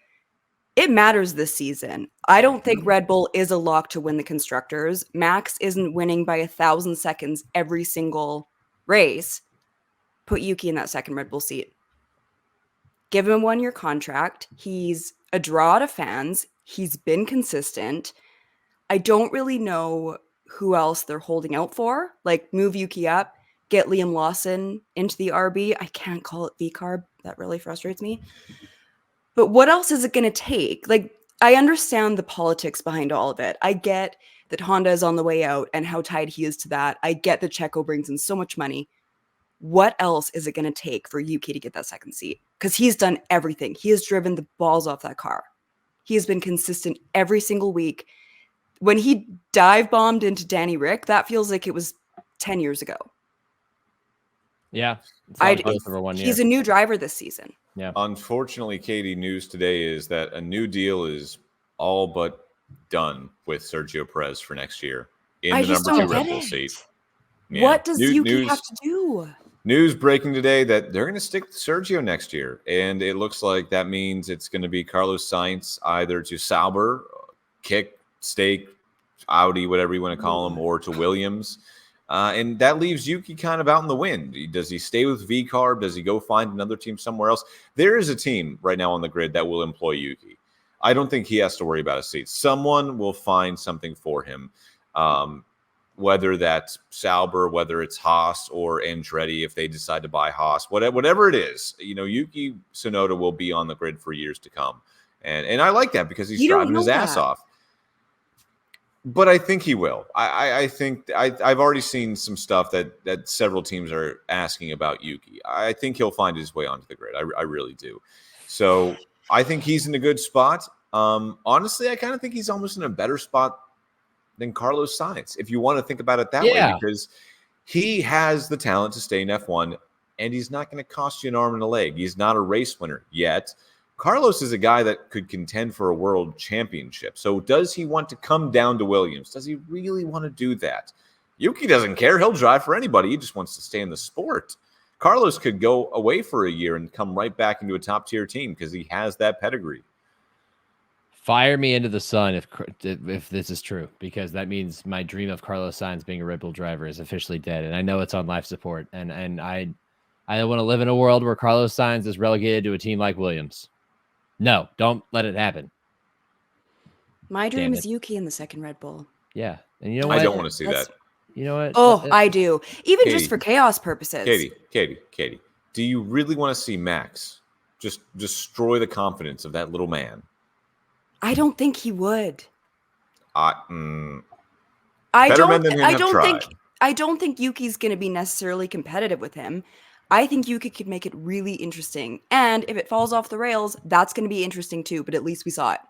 Speaker 1: It matters this season. I don't think Red Bull is a lock to win the Constructors. Max isn't winning by 1,000 seconds every single race. Put Yuki in that second Red Bull seat. Give him a 1-year contract. He's a draw to fans. He's been consistent. I don't really know who else they're holding out for. Like, move Yuki up, get Liam Lawson into the RB. I can't call it V-carb. That really frustrates me. But what else is it going to take? Like, I understand the politics behind all of it. I get that Honda is on the way out and how tied he is to that. I get that Checo brings in so much money. What else is it going to take for Yuki to get that second seat? Because he's done everything. He has driven the balls off that car. He has been consistent every single week. When he dive bombed into Danny Rick, that feels like it was 10 years ago.
Speaker 2: Yeah.
Speaker 1: Over 1 year. He's a new driver this season.
Speaker 2: Yeah.
Speaker 3: Unfortunately, Katie, news today is that a new deal is all but done with Sergio Perez for next year in the number 2 Red Bull seat.
Speaker 1: Yeah. What does Yuki have to do?
Speaker 3: news breaking today that they're going to stick with Sergio next year. And it looks like that means it's going to be Carlos Sainz either to Sauber, kick, stake, Audi, whatever you want to call him, or to Williams. And that leaves Yuki kind of out in the wind. Does he stay with VCarb? Does he go find another team somewhere else? There is a team right now on the grid that will employ Yuki. I don't think he has to worry about a seat. Someone will find something for him, whether that's Sauber, whether it's Haas or Andretti, if they decide to buy Haas, whatever it is. Yuki Tsunoda will be on the grid for years to come. And I like that because he's driving his ass off. But I think he will. I think I've already seen some stuff that several teams are asking about Yuki. I think he'll find his way onto the grid. I really do. So I think he's in a good spot. Honestly, I kind of think he's almost in a better spot than Carlos Sainz, if you want to think about it that way, because he has the talent to stay in F1, and he's not going to cost you an arm and a leg. He's not a race winner yet. Carlos is a guy that could contend for a world championship. So does he want to come down to Williams? Does he really want to do that? Yuki doesn't care. He'll drive for anybody. He just wants to stay in the sport. Carlos could go away for a year and come right back into a top-tier team because he has that pedigree.
Speaker 2: Fire me into the sun if this is true, because that means my dream of Carlos Sainz being a Red Bull driver is officially dead, and I know it's on life support. And I want to live in a world where Carlos Sainz is relegated to a team like Williams. No, don't let it happen.
Speaker 1: My dream is Yuki in the second Red Bull.
Speaker 2: Yeah. And you know what?
Speaker 3: I don't want to see that.
Speaker 2: You know what?
Speaker 1: Oh, I do. Even
Speaker 3: Katie,
Speaker 1: just for chaos purposes.
Speaker 3: Katie, do you really want to see Max just destroy the confidence of that little man?
Speaker 1: I don't think he would.
Speaker 3: I
Speaker 1: don't think Yuki's going to be necessarily competitive with him. I think Yuki could make it really interesting. And if it falls off the rails, that's going to be interesting too, but at least we saw it.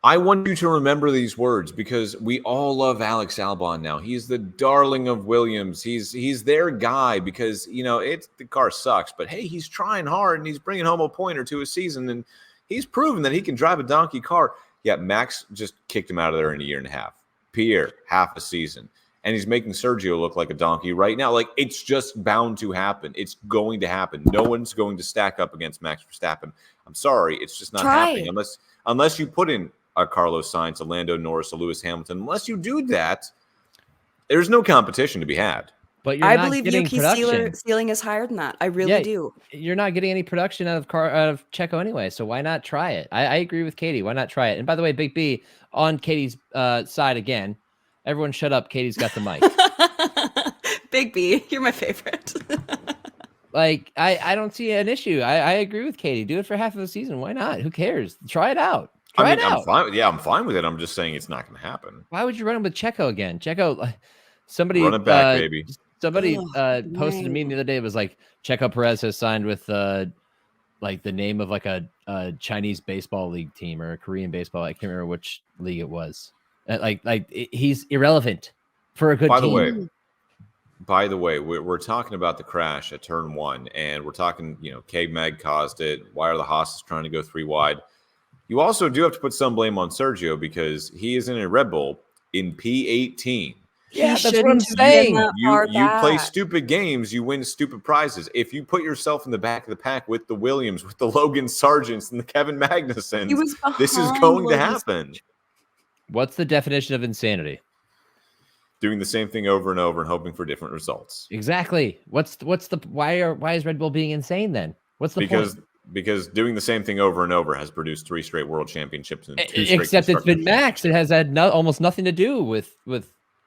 Speaker 3: I want you to remember these words because we all love Alex Albon now. He's the darling of Williams. He's their guy because, the car sucks, but hey, he's trying hard and he's bringing home a point or two a season and he's proven that he can drive a donkey car. Yeah, Max just kicked him out of there in a year and a half. Pierre, half a season. And he's making Sergio look like a donkey right now. Like, it's just bound to happen. It's going to happen. No one's going to stack up against Max Verstappen. I'm sorry. It's just not happening. Unless you put in a Carlos Sainz, a Lando Norris, a Lewis Hamilton. Unless you do that, there's no competition to be had.
Speaker 2: But
Speaker 1: I believe Yuki's ceiling is higher than that. I really do.
Speaker 2: You're not getting any production out of Checo anyway, so why not try it? I agree with Katie. Why not try it? And by the way, Big B, on Katie's side again, everyone shut up. Katie's got the mic.
Speaker 1: Big B, you're my favorite.
Speaker 2: I don't see an issue. I agree with Katie. Do it for half of the season. Why not? Who cares? Try it out.
Speaker 3: I'm fine with it. I'm just saying it's not going to happen.
Speaker 2: Why would you run him with Checo again? Checo, somebody
Speaker 3: run it back, baby.
Speaker 2: Somebody posted to me the other day. It was like Checo Perez has signed with the name of like a Chinese baseball league team or a Korean baseball. I can't remember which league it was. He's irrelevant for a good team.
Speaker 3: By the way, we're talking about the crash at turn 1, and we're talking, K-Mag caused it. Why are the Haas trying to go 3 wide? You also do have to put some blame on Sergio because he is in a Red Bull in P18.
Speaker 2: Yeah, that's what I'm saying.
Speaker 3: You play stupid games, you win stupid prizes. If you put yourself in the back of the pack with the Williams, with the Logan Sargents and the Kevin Magnussens, this is going to happen.
Speaker 2: What's the definition of insanity?
Speaker 3: Doing the same thing over and over and hoping for different results.
Speaker 2: Exactly. Why is Red Bull being insane then? What's the point?
Speaker 3: Because doing the same thing over and over has produced 3 straight world championships and 2 straight
Speaker 2: except it's been Max. It has had almost nothing to do with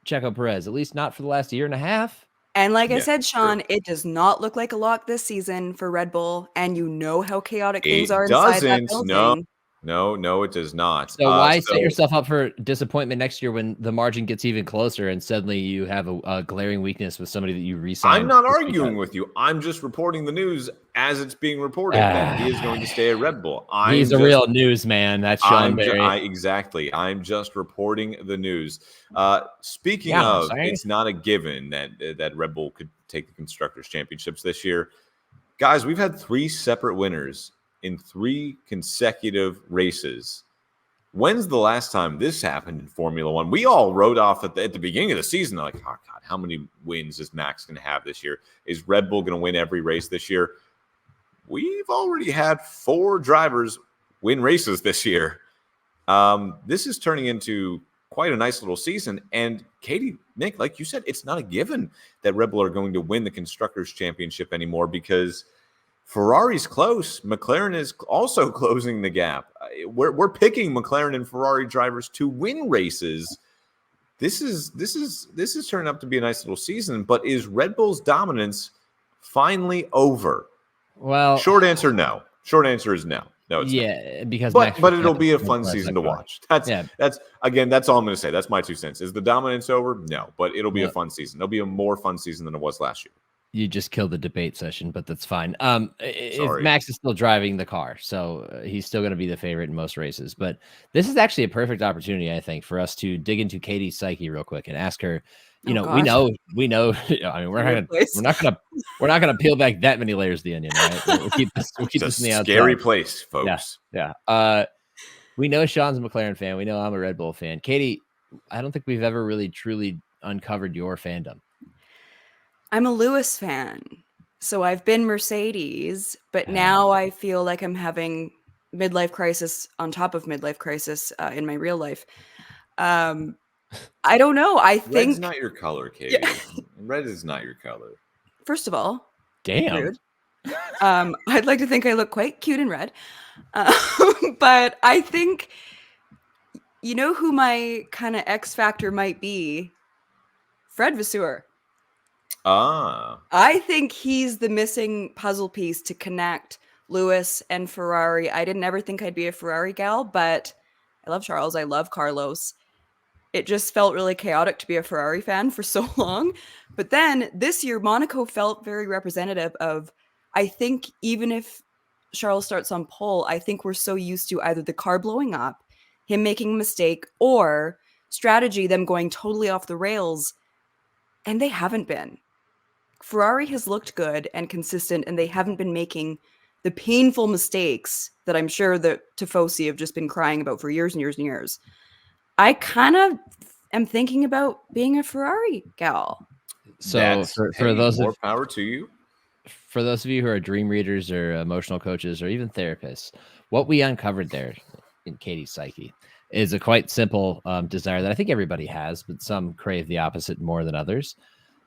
Speaker 2: Checo Perez, at least not for the last year and a half.
Speaker 1: And like I said, Sean, it does not look like a lock this season for Red Bull, and you know how chaotic things are inside that building.
Speaker 3: No, it does not.
Speaker 2: So why set yourself up for disappointment next year when the margin gets even closer and suddenly you have a glaring weakness with somebody that you re-signed?
Speaker 3: I'm not arguing with you. I'm just reporting the news as it's being reported that he is going to stay at Red Bull.
Speaker 2: He's a real newsman. That's Sean Barie.
Speaker 3: Exactly. I'm just reporting the news. Speaking of, it's not a given that Red Bull could take the Constructors' Championships this year. Guys, we've had 3 separate winners in 3 consecutive races When's the last time this happened in Formula One? We all wrote off at the beginning of the season, like, oh, God, how many wins is Max going to have this year? Is Red Bull going to win every race this year? We've already had 4 drivers win races this year. This is turning into quite a nice little season. And Katie, Nick, like you said, it's not a given that Red Bull are going to win the Constructors' Championship anymore because Ferrari's close. McLaren is also closing the gap. We're picking McLaren and Ferrari drivers to win races. This is turning up to be a nice little season. But is Red Bull's dominance finally over?
Speaker 2: Well,
Speaker 3: short answer, no. Short answer is no. No, it's
Speaker 2: not. Because
Speaker 3: but it'll be a fun season to watch. That's all I'm going to say. That's my 2 cents. Is the dominance over? No, but it'll be a fun season. It'll be a more fun season than it was last year.
Speaker 2: You just killed the debate session, but that's fine. If Max is still driving the car, so he's still going to be the favorite in most races. But this is actually a perfect opportunity, I think, for us to dig into Katie's psyche real quick and ask her. We know. I mean, we're not gonna peel back that many layers of the onion, right? We'll keep this in the outside.
Speaker 3: Scary place, folks.
Speaker 2: Yeah. We know Sean's a McLaren fan. We know I'm a Red Bull fan. Katie, I don't think we've ever really truly uncovered your fandom.
Speaker 1: I'm a Lewis fan, so I've been Mercedes, but now I feel like I'm having midlife crisis on top of midlife crisis in my real life. I don't know. I think
Speaker 3: red's not your color, Katie. Yeah. Red is not your color.
Speaker 1: First of all,
Speaker 2: damn.
Speaker 1: Rude. I'd like to think I look quite cute in red, but I think you know who my kind of X factor might be. Fred Vasseur. I think he's the missing puzzle piece to connect Lewis and Ferrari. I didn't ever think I'd be a Ferrari gal, but I love Charles. I love Carlos. It just felt really chaotic to be a Ferrari fan for so long. But then this year, Monaco felt very representative of, I think even if Charles starts on pole, I think we're so used to either the car blowing up, him making a mistake, or strategy, them going totally off the rails. And they haven't been. Ferrari has looked good and consistent, and they haven't been making the painful mistakes that I'm sure that Tifosi have just been crying about for years and years and years. I kind of am thinking about being a Ferrari gal.
Speaker 2: So for those
Speaker 3: more power to you.
Speaker 2: For those of you who are dream readers or emotional coaches or even therapists, what we uncovered there in Katie's psyche is a quite simple desire that I think everybody has, but some crave the opposite more than others.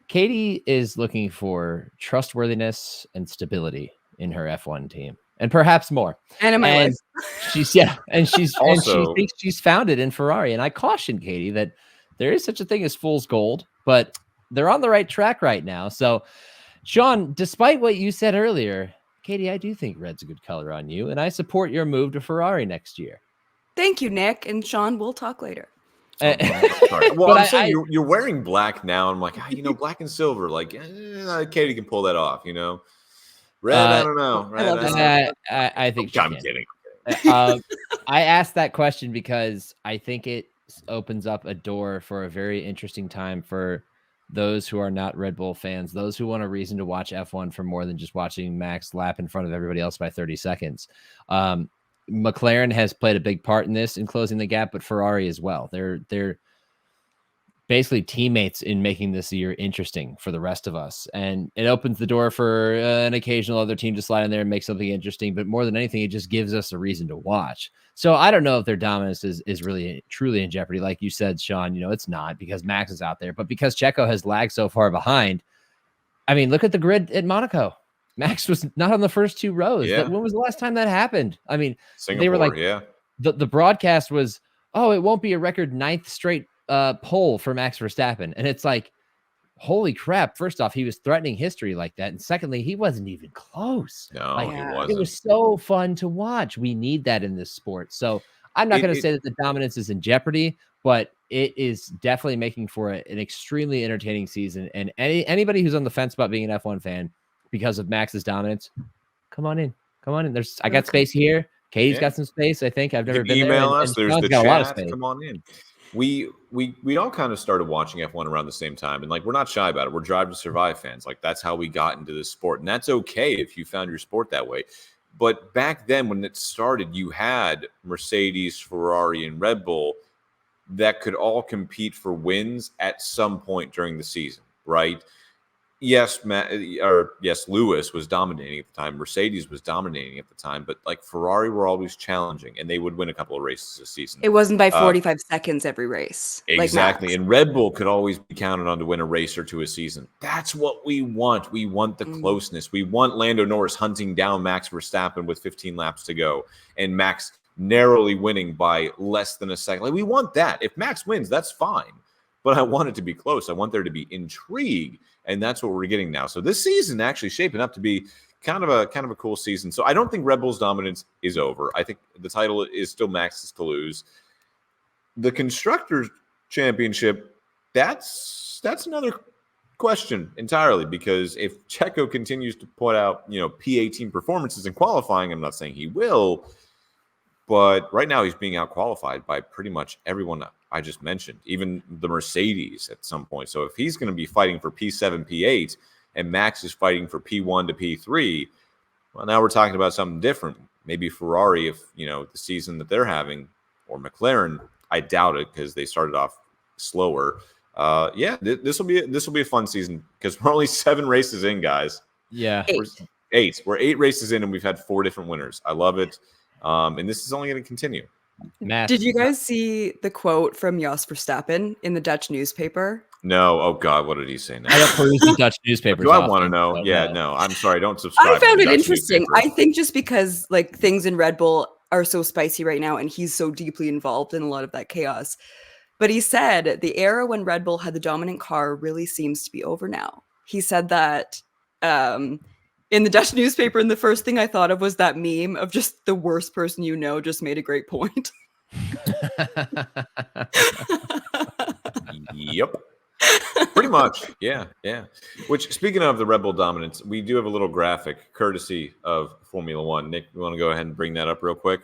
Speaker 2: Katie is looking for trustworthiness and stability in her F1 team, and perhaps more.
Speaker 1: And in my life.
Speaker 2: She thinks she's found it in Ferrari. And I caution Katie that there is such a thing as fool's gold, but they're on the right track right now. So, Sean, despite what you said earlier, Katie, I do think red's a good color on you, and I support your move to Ferrari next year.
Speaker 1: Thank you, Nick. And Sean, we'll talk later.
Speaker 3: Sorry. Well, I'm saying you're wearing black now. I'm like, black and silver. Like, Katie can pull that off, Red, I don't know.
Speaker 2: I think
Speaker 3: I'm kidding.
Speaker 2: I asked that question because I think it opens up a door for a very interesting time for those who are not Red Bull fans, those who want a reason to watch F1 for more than just watching Max lap in front of everybody else by 30 seconds. McLaren has played a big part in this in closing the gap, but Ferrari as well. They're basically teammates in making this year interesting for the rest of us. And it opens the door for an occasional other team to slide in there and make something interesting. But more than anything, it just gives us a reason to watch. So I don't know if their dominance is really truly in jeopardy. Like you said, Sean, it's not because Max is out there, but because Checo has lagged so far behind. I mean, look at the grid at Monaco. Max was not on the first 2 rows.
Speaker 3: Yeah.
Speaker 2: When was the last time that happened? I mean,
Speaker 3: Singapore,
Speaker 2: they were like,
Speaker 3: yeah.
Speaker 2: The broadcast was, it won't be a record 9th straight pole for Max Verstappen. And it's like, holy crap. First off, he was threatening history like that. And secondly, he wasn't even close.
Speaker 3: No, he wasn't.
Speaker 2: It was so fun to watch. We need that in this sport. So I'm not going to say that the dominance is in jeopardy, but it is definitely making for an extremely entertaining season. And anybody who's on the fence about being an F1 fan because of Max's dominance, come on in. I got space here. Katie's got some space. I think I've never been
Speaker 3: email
Speaker 2: there.
Speaker 3: us. There's the chat. Come on in. We all kind of started watching F1 around the same time, and like we're not shy about it. We're Drive to Survive fans. Like that's how we got into this sport, and that's okay if you found your sport that way. But back then, when it started, you had Mercedes, Ferrari, and Red Bull that could all compete for wins at some point during the season, right? Yes, Lewis was dominating at the time. Mercedes was dominating at the time, but like Ferrari were always challenging, and they would win a couple of races a season.
Speaker 1: It wasn't by 45 seconds every race.
Speaker 3: Exactly.
Speaker 1: Like
Speaker 3: and Red Bull could always be counted on to win a race or two a season. That's what we want. We want the closeness. We want Lando Norris hunting down Max Verstappen with 15 laps to go, and Max narrowly winning by less than a second. Like, we want that. If Max wins, that's fine. But I want it to be close. I want there to be intrigue. And that's what we're getting now. So this season actually shaping up to be kind of a cool season. So I don't think Red Bull's dominance is over. I think the title is still Max's to lose. The Constructors' Championship, that's another question entirely, because if Checo continues to put out, P18 performances in qualifying, I'm not saying he will, but right now he's being out-qualified by pretty much everyone I just mentioned, even the Mercedes at some point. So if he's going to be fighting for P7, P8, and Max is fighting for P1 to P3, well, now we're talking about something different. Maybe Ferrari, if, the season that they're having, or McLaren, I doubt it because they started off slower. This will be a fun season because we're only 7 races in, guys.
Speaker 2: Yeah.
Speaker 3: We're 8 races in, and we've had 4 different winners. I love it. And this is only going to continue.
Speaker 2: Matt,
Speaker 1: did you guys see the quote from Jos Verstappen in the Dutch newspaper?
Speaker 3: No. Oh God, what did he say now?
Speaker 2: I don't peruse the Dutch newspapers.
Speaker 3: Do I want to know? Yeah, no. I'm sorry. I don't subscribe.
Speaker 1: I found
Speaker 3: to
Speaker 1: it
Speaker 3: Dutch
Speaker 1: interesting.
Speaker 3: newspapers.
Speaker 1: I think just because like things in Red Bull are so spicy right now, and he's so deeply involved in a lot of that chaos. But he said the era when Red Bull had the dominant car really seems to be over now. He said that in the Dutch newspaper, and the first thing I thought of was that meme of just the worst person just made a great point.
Speaker 3: Yep. Pretty much. Yeah. Which, speaking of the Red Bull dominance, we do have a little graphic courtesy of Formula One. Nick, you want to go ahead and bring that up real quick?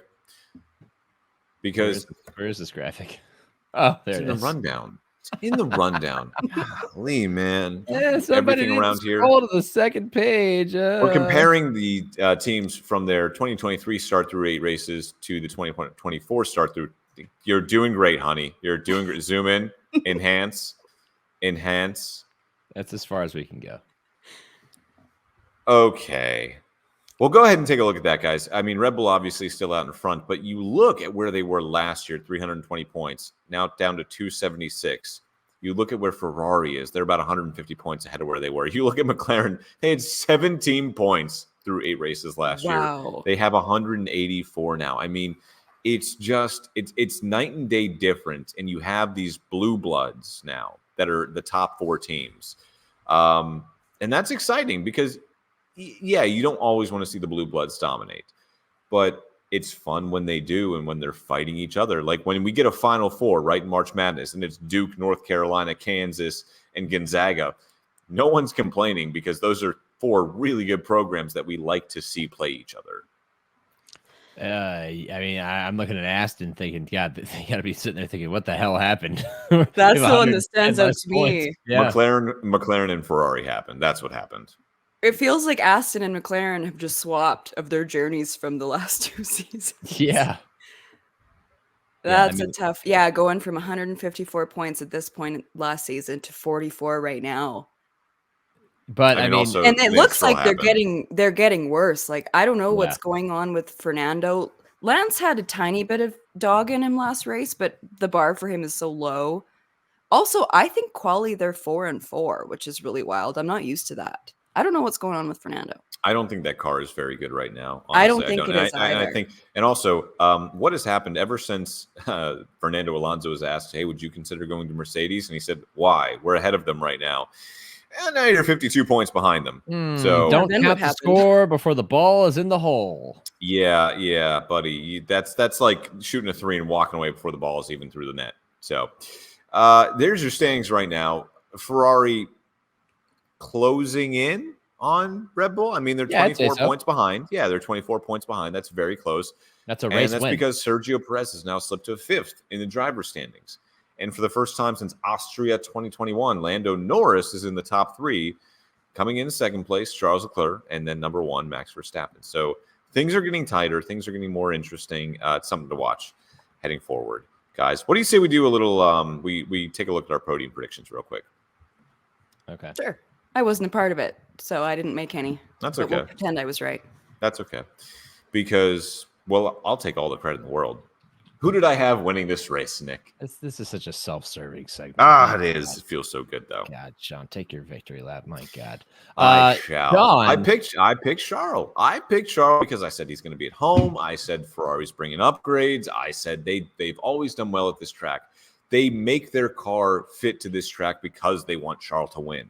Speaker 3: Because
Speaker 2: where is this graphic? Oh, there it is.
Speaker 3: In the rundown. In the rundown. Golly, man.
Speaker 2: Yeah, somebody
Speaker 3: everything around here.
Speaker 2: Scroll to the second page.
Speaker 3: We're comparing the teams from their 2023 start through 8 races to the 2024 start through. You're doing great, honey. You're doing great. Zoom in, enhance.
Speaker 2: That's as far as we can go.
Speaker 3: Okay. Well, go ahead and take a look at that, guys. I mean, Red Bull obviously still out in front, but you look at where they were last year, 320 points, now down to 276. You look at where Ferrari is, they're about 150 points ahead of where they were. You look at McLaren, they had 17 points through 8 races last year. They have 184 now. I mean, it's just, it's night and day different, and you have these blue bloods now that are the top 4 teams. And that's exciting because, yeah, you don't always want to see the blue bloods dominate, but it's fun when they do and when they're fighting each other. Like when we get a Final Four, right, in March Madness, and it's Duke, North Carolina, Kansas, and Gonzaga. No one's complaining because those are 4 really good programs that we like to see play each other.
Speaker 2: I mean, I'm looking at Aston thinking, God, they got to be sitting there thinking, what the hell happened?
Speaker 1: That's the one that stands out to me.
Speaker 2: Yeah.
Speaker 3: McLaren and Ferrari happened. That's what happened.
Speaker 1: It feels like Aston and McLaren have just swapped of their journeys from the last 2 seasons.
Speaker 2: Yeah.
Speaker 1: That's a tough, going from 154 points at this point last season to 44 right now.
Speaker 2: But I mean
Speaker 3: also,
Speaker 1: and it looks like they're getting worse. Like, I don't know what's going on with Fernando. Lance had a tiny bit of dog in him last race, but the bar for him is so low. Also, I think quali they're 4-4, which is really wild. I'm not used to that. I don't know what's going on with Fernando.
Speaker 3: I don't think that car is very good right now. Honestly,
Speaker 1: I don't think it is either.
Speaker 3: And also, what has happened ever since Fernando Alonso was asked, hey, would you consider going to Mercedes? And he said, why? We're ahead of them right now. And now you're 52 points behind them. So
Speaker 2: don't count the score before the ball is in the hole.
Speaker 3: Yeah, buddy. That's like shooting a 3 and walking away before the ball is even through the net. So there's your standings right now. Ferrari closing in on Red Bull. I mean, they're 24 points behind. Yeah, they're 24 points behind. That's very close.
Speaker 2: That's a race
Speaker 3: win. And that's
Speaker 2: win.
Speaker 3: because Sergio Perez has now slipped to 5th in the driver's standings. And for the first time since Austria 2021, Lando Norris is in the top 3. Coming in 2nd place, Charles Leclerc, and then number 1, Max Verstappen. So things are getting tighter. Things are getting more interesting. It's something to watch heading forward, guys. What do you say we do a little? We take a look at our podium predictions real quick.
Speaker 2: Okay.
Speaker 1: Sure. I wasn't a part of it, so I didn't make any.
Speaker 3: That's
Speaker 1: but
Speaker 3: okay.
Speaker 1: We'll pretend I was right.
Speaker 3: That's okay. Because, well, I'll take all the credit in the world. Who did I have winning this race, Nick?
Speaker 2: This is such a self-serving segment.
Speaker 3: It is. It feels so good, though.
Speaker 2: God, Sean, take your victory lap. My God.
Speaker 3: I shall.
Speaker 2: Sean.
Speaker 3: I picked Charles. I picked Charles because I said he's going to be at home. I said Ferrari's bringing upgrades. I said they've always done well at this track. They make their car fit to this track because they want Charles to win.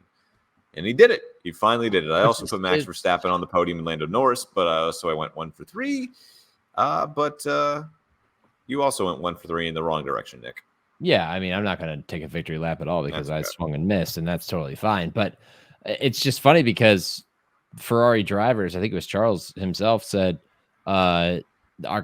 Speaker 3: And he did it. He finally did it. I also put Max Verstappen on the podium and Lando Norris, but so I went 1 for 3. But you also went 1 for 3 in the wrong direction, Nick.
Speaker 2: Yeah, I mean, I'm not going to take a victory lap at all because I swung and missed, and that's totally fine. But it's just funny because Ferrari drivers, I think it was Charles himself, said our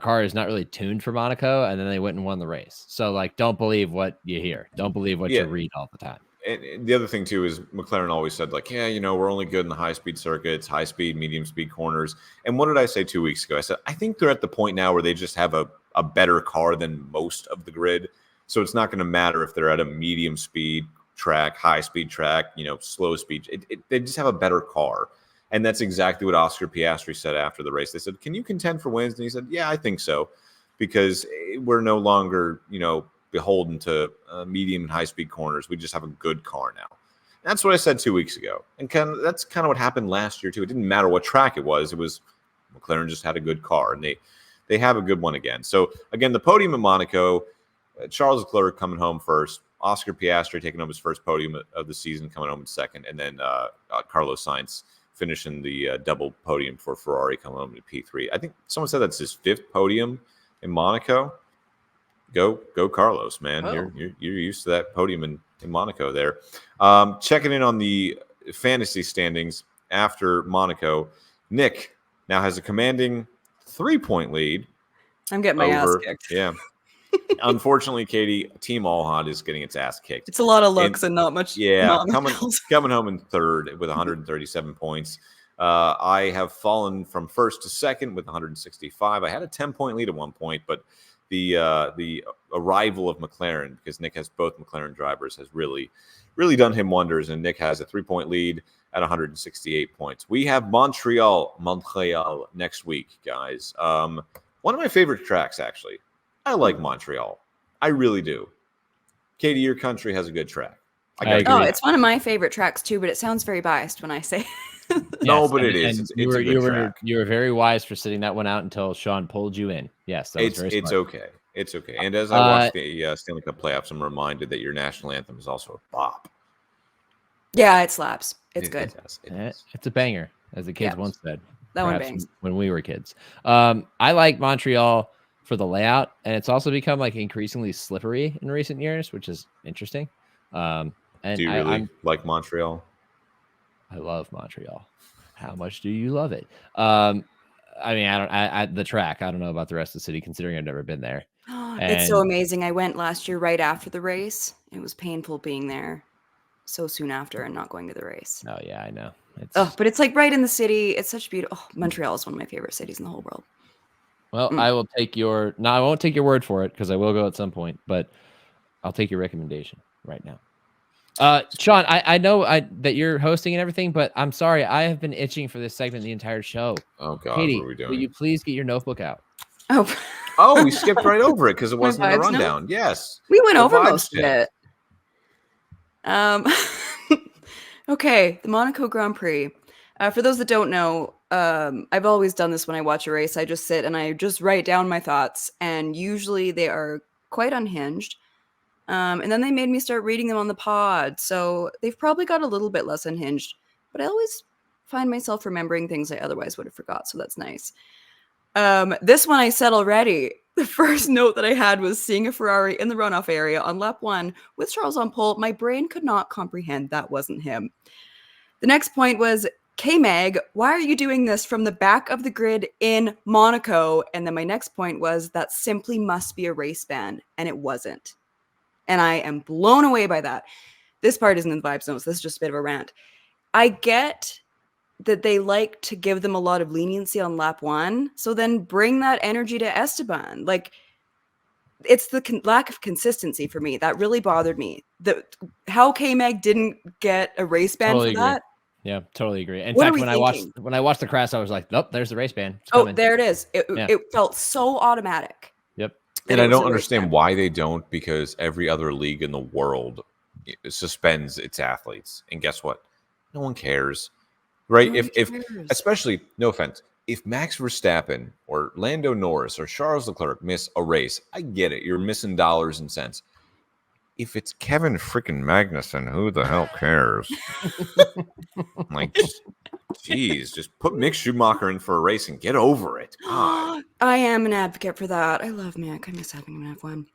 Speaker 2: car is not really tuned for Monaco, and then they went and won the race. So, like, don't believe what you hear. Don't believe what you read all the time.
Speaker 3: And the other thing, too, is McLaren always said, like, yeah, we're only good in the high-speed circuits, high-speed, medium-speed corners. And what did I say 2 weeks ago? I said, I think they're at the point now where they just have a better car than most of the grid. So it's not going to matter if they're at a medium-speed track, high-speed track, slow speed. They just have a better car. And that's exactly what Oscar Piastri said after the race. They said, can you contend for wins? And he said, yeah, I think so. Because we're no longer, beholden to medium and high-speed corners. We just have a good car now. That's what I said 2 weeks ago. And that's kind of what happened last year, too. It didn't matter what track it was. It was McLaren just had a good car, and they have a good one again. So, again, the podium in Monaco, Charles Leclerc coming home first, Oscar Piastri taking home his first podium of the season, coming home in second, and then Carlos Sainz finishing the double podium for Ferrari, coming home to P3. I think someone said that's his 5th podium in Monaco. Go Carlos, man.
Speaker 1: Oh.
Speaker 3: You're used to that podium in Monaco there. Checking in on the fantasy standings after Monaco, Nick now has a commanding 3-point lead.
Speaker 1: I'm getting my ass kicked.
Speaker 3: Yeah. Unfortunately, Katie, Team All Hot is getting its ass kicked.
Speaker 1: It's a lot of looks and not much.
Speaker 3: Yeah, coming home in third with 137 points. I have fallen from first to second with 165. I had a 10-point lead at one point, but the arrival of McLaren, because Nick has both McLaren drivers, has really done him wonders, and Nick has a 3-point lead at 168 points. We have Montreal next week, guys. One of my favorite tracks, actually. I like Montreal. I really do. Katie, your country has a good track.
Speaker 1: It's one of my favorite tracks too, but it sounds very biased when I say
Speaker 3: No, but it is. It's
Speaker 2: you
Speaker 3: a good track.
Speaker 2: You were very wise for sitting that one out until Sean pulled you in. Yes, that was very smart.
Speaker 3: It's okay. It's okay. And as I watch the Stanley Cup playoffs, I'm reminded that your national anthem is also a bop.
Speaker 1: Yeah, it slaps. It's good.
Speaker 2: It's a banger, as the kids once said.
Speaker 1: That one bangs.
Speaker 2: When we were kids. I like Montreal for the layout, and it's also become like increasingly slippery in recent years, which is interesting. And
Speaker 3: do you really like Montreal?
Speaker 2: I love Montreal. How much do you love it? I mean, the track. I don't know about the rest of the city, considering I've never been there.
Speaker 1: It's so amazing. I went last year right after the race. It was painful being there so soon after and not going to the race.
Speaker 2: Oh yeah, I know.
Speaker 1: But it's like right in the city. It's such beautiful. Montreal is one of my favorite cities in the whole world.
Speaker 2: Well, I will take your. No, I won't take your word for it because I will go at some point. But I'll take your recommendation right now. Sean, I know that you're hosting and everything, but I'm sorry. I have been itching for this segment the entire show.
Speaker 3: Oh, God.
Speaker 2: Katie,
Speaker 3: what are we doing?
Speaker 2: will you please get your notebook out?
Speaker 3: Oh, we skipped right over it because it wasn't in the rundown.
Speaker 1: Note?
Speaker 3: Yes.
Speaker 1: We went over most of it. Okay, the Monaco Grand Prix. For those that don't know, I've always done this when I watch a race. I just sit and I just write down my thoughts, and usually they are quite unhinged. And then they made me start reading them on the pod. So they've probably got a little bit less unhinged, but I always find myself remembering things I otherwise would have forgot. So that's nice. This one I said already. The first note that I had was seeing a Ferrari in the runoff area on lap 1 with Charles on pole. My brain could not comprehend that wasn't him. The next point was, K-Mag, why are you doing this from the back of the grid in Monaco? And then my next point was, that simply must be a race ban. And it wasn't. And I am blown away by that. This part isn't in the vibes notes. This is just a bit of a rant. I get that they like to give them a lot of leniency on lap 1. So then bring that energy to Esteban. Like, it's the lack of consistency for me that really bothered me. How K-Mag didn't get a race ban
Speaker 2: Totally
Speaker 1: for
Speaker 2: agree.
Speaker 1: that.
Speaker 2: Yeah, totally agree. In
Speaker 1: What
Speaker 2: fact,
Speaker 1: are we
Speaker 2: when I watched the crash, I was like, nope, there's the race ban. It's
Speaker 1: Oh,
Speaker 2: coming.
Speaker 1: there it is. It felt so automatic.
Speaker 2: Yep.
Speaker 3: And I don't understand why they don't, because every other league in the world suspends its athletes. And guess what? No one cares. Right? If especially, no offense, if Max Verstappen or Lando Norris or Charles Leclerc miss a race, I get it. You're missing dollars and cents. If it's Kevin freaking Magnussen, who the hell cares? Like, geez, just put Mick Schumacher in for a race and get over it. God.
Speaker 1: I am an advocate for that. I love Mick. I miss having him in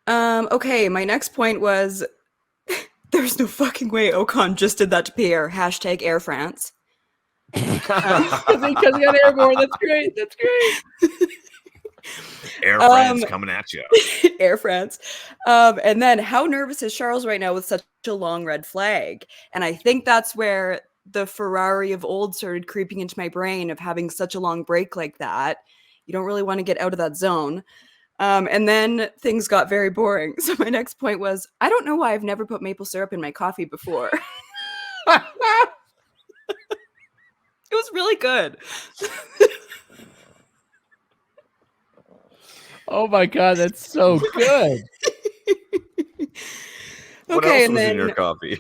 Speaker 1: F1. Okay, my next point was there's no fucking way Ocon just did that to Pierre. # Air France.
Speaker 2: Because he got airborne. That's great. That's great.
Speaker 3: Air France coming at you.
Speaker 1: Air France. And then how nervous is Charles right now with such a long red flag? And I think that's where the Ferrari of old started creeping into my brain of having such a long break like that. You don't really want to get out of that zone. And then things got very boring. So my next point was, I don't know why I've never put maple syrup in my coffee before. It was really good.
Speaker 2: Oh my God, that's so good.
Speaker 3: What
Speaker 1: Okay,
Speaker 3: else
Speaker 1: and
Speaker 3: was
Speaker 1: then
Speaker 3: in your coffee?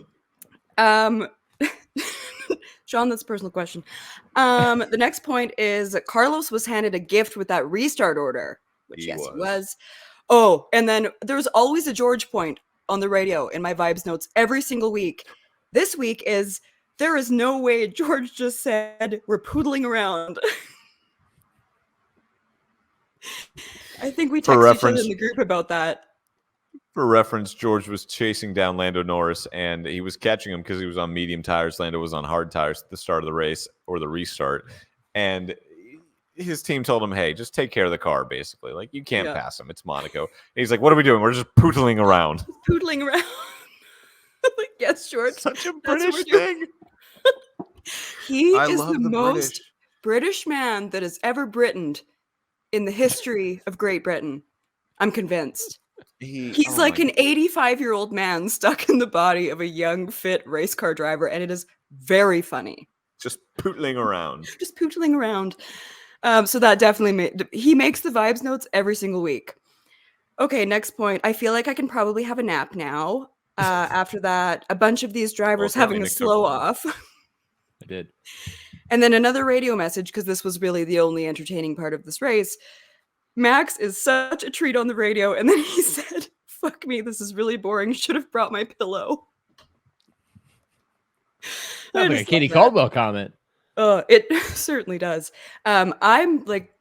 Speaker 1: Sean, that's a personal question. The next point is Carlos was handed a gift with that restart order, which he was. Oh, and then there's always a George point on the radio in my vibes notes every single week. This week is, there is no way George just said we're poodling around. I think we texted each other in the group about that.
Speaker 3: For reference, George was chasing down Lando Norris, and he was catching him because he was on medium tires. Lando was on hard tires at the start of the race or the restart. And his team told him, hey, just take care of the car, basically. Like, you can't pass him. It's Monaco. And he's like, what are we doing? We're just poodling around.
Speaker 1: Poodling around. Like, yes, George.
Speaker 3: Such a British thing.
Speaker 1: He is the most British man that has ever Britained in the history of Great Britain. I'm convinced. He's like an 85-year-old man stuck in the body of a young, fit race car driver, and it is very funny.
Speaker 3: Just pootling around.
Speaker 1: Just pootling around. So that definitely he makes the vibes notes every single week. Okay, next point. I feel like I can probably have a nap now. After that, a bunch of these drivers having a slow off.
Speaker 2: I did.
Speaker 1: And then another radio message, because this was really the only entertaining part of this race. Max is such a treat on the radio. And then he said, fuck me, this is really boring. Should have brought my pillow.
Speaker 2: That's like a Katie Caldwell comment.
Speaker 1: It certainly does. I'm like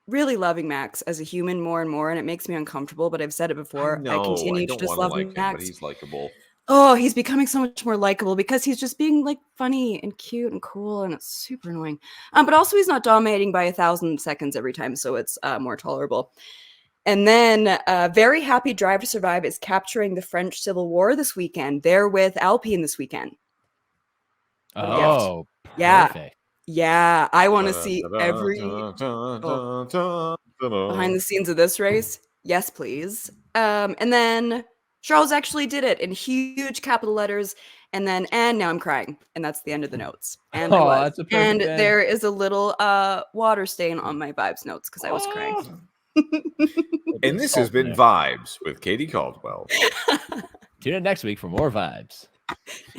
Speaker 1: really loving Max as a human more and more, and it makes me uncomfortable, but I've said it before. I continue to just love Max.
Speaker 3: But he's likable.
Speaker 1: Oh, he's becoming so much more likable because he's just being like funny and cute and cool, and it's super annoying. But also he's not dominating by 1,000 seconds every time, so it's more tolerable. And then very happy Drive to Survive is capturing the French Civil War this weekend. They're with Alpine this weekend.
Speaker 2: Oh,
Speaker 1: yeah.
Speaker 2: Perfect.
Speaker 1: Yeah, I want to see every behind the scenes of this race. Yes, please. And then Charles actually did it in huge capital letters, and then now I'm crying, and that's the end of the notes. And
Speaker 2: that's a perfect
Speaker 1: and
Speaker 2: end.
Speaker 1: there is a little water stain on my vibes notes because I was crying.
Speaker 3: And this has been Vibes with Katie Caldwell.
Speaker 2: Tune in next week for more vibes.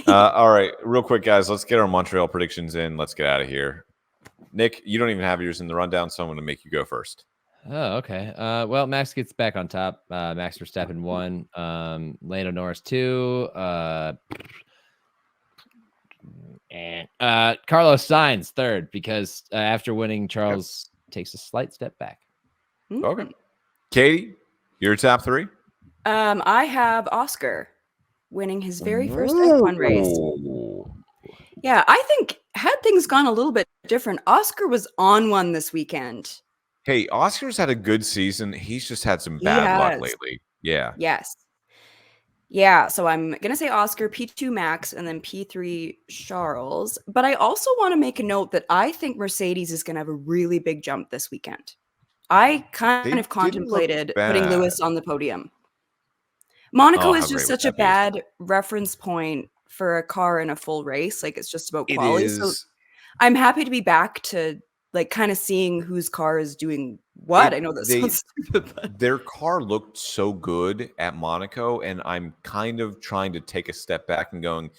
Speaker 3: All right, real quick, guys. Let's get our Montreal predictions in. Let's get out of here. Nick, you don't even have yours in the rundown, so I'm going to make you go first.
Speaker 2: Oh, okay. Well, Max gets back on top. Max Verstappen 1. Lando Norris 2. And Carlos Sainz 3rd because after winning, Charles takes a slight step back.
Speaker 3: Okay. Katie, your top 3?
Speaker 1: I have Oscar winning his very first F1 race. Yeah, I think had things gone a little bit different, Oscar was on one this weekend.
Speaker 3: Hey, Oscar's had a good season. He's just had some bad luck lately. Yeah.
Speaker 1: Yes. Yeah, so I'm going to say Oscar, P2 Max, and then P3 Charles. But I also want to make a note that I think Mercedes is going to have a really big jump this weekend. I kind
Speaker 3: They
Speaker 1: of
Speaker 3: didn't look
Speaker 1: contemplated putting
Speaker 3: bad.
Speaker 1: Lewis on the podium. Monaco
Speaker 3: Oh,
Speaker 1: is
Speaker 3: how great
Speaker 1: just
Speaker 3: would
Speaker 1: such a
Speaker 3: that be?
Speaker 1: bad reference point for a car in a full race. Like, it's just about
Speaker 3: It
Speaker 1: quality. So
Speaker 3: is.
Speaker 1: I'm happy to be back to like kind of seeing whose car is doing what. I know that
Speaker 3: They
Speaker 1: sounds stupid, but
Speaker 3: their car looked so good at Monaco, and I'm kind of trying to take a step back and going,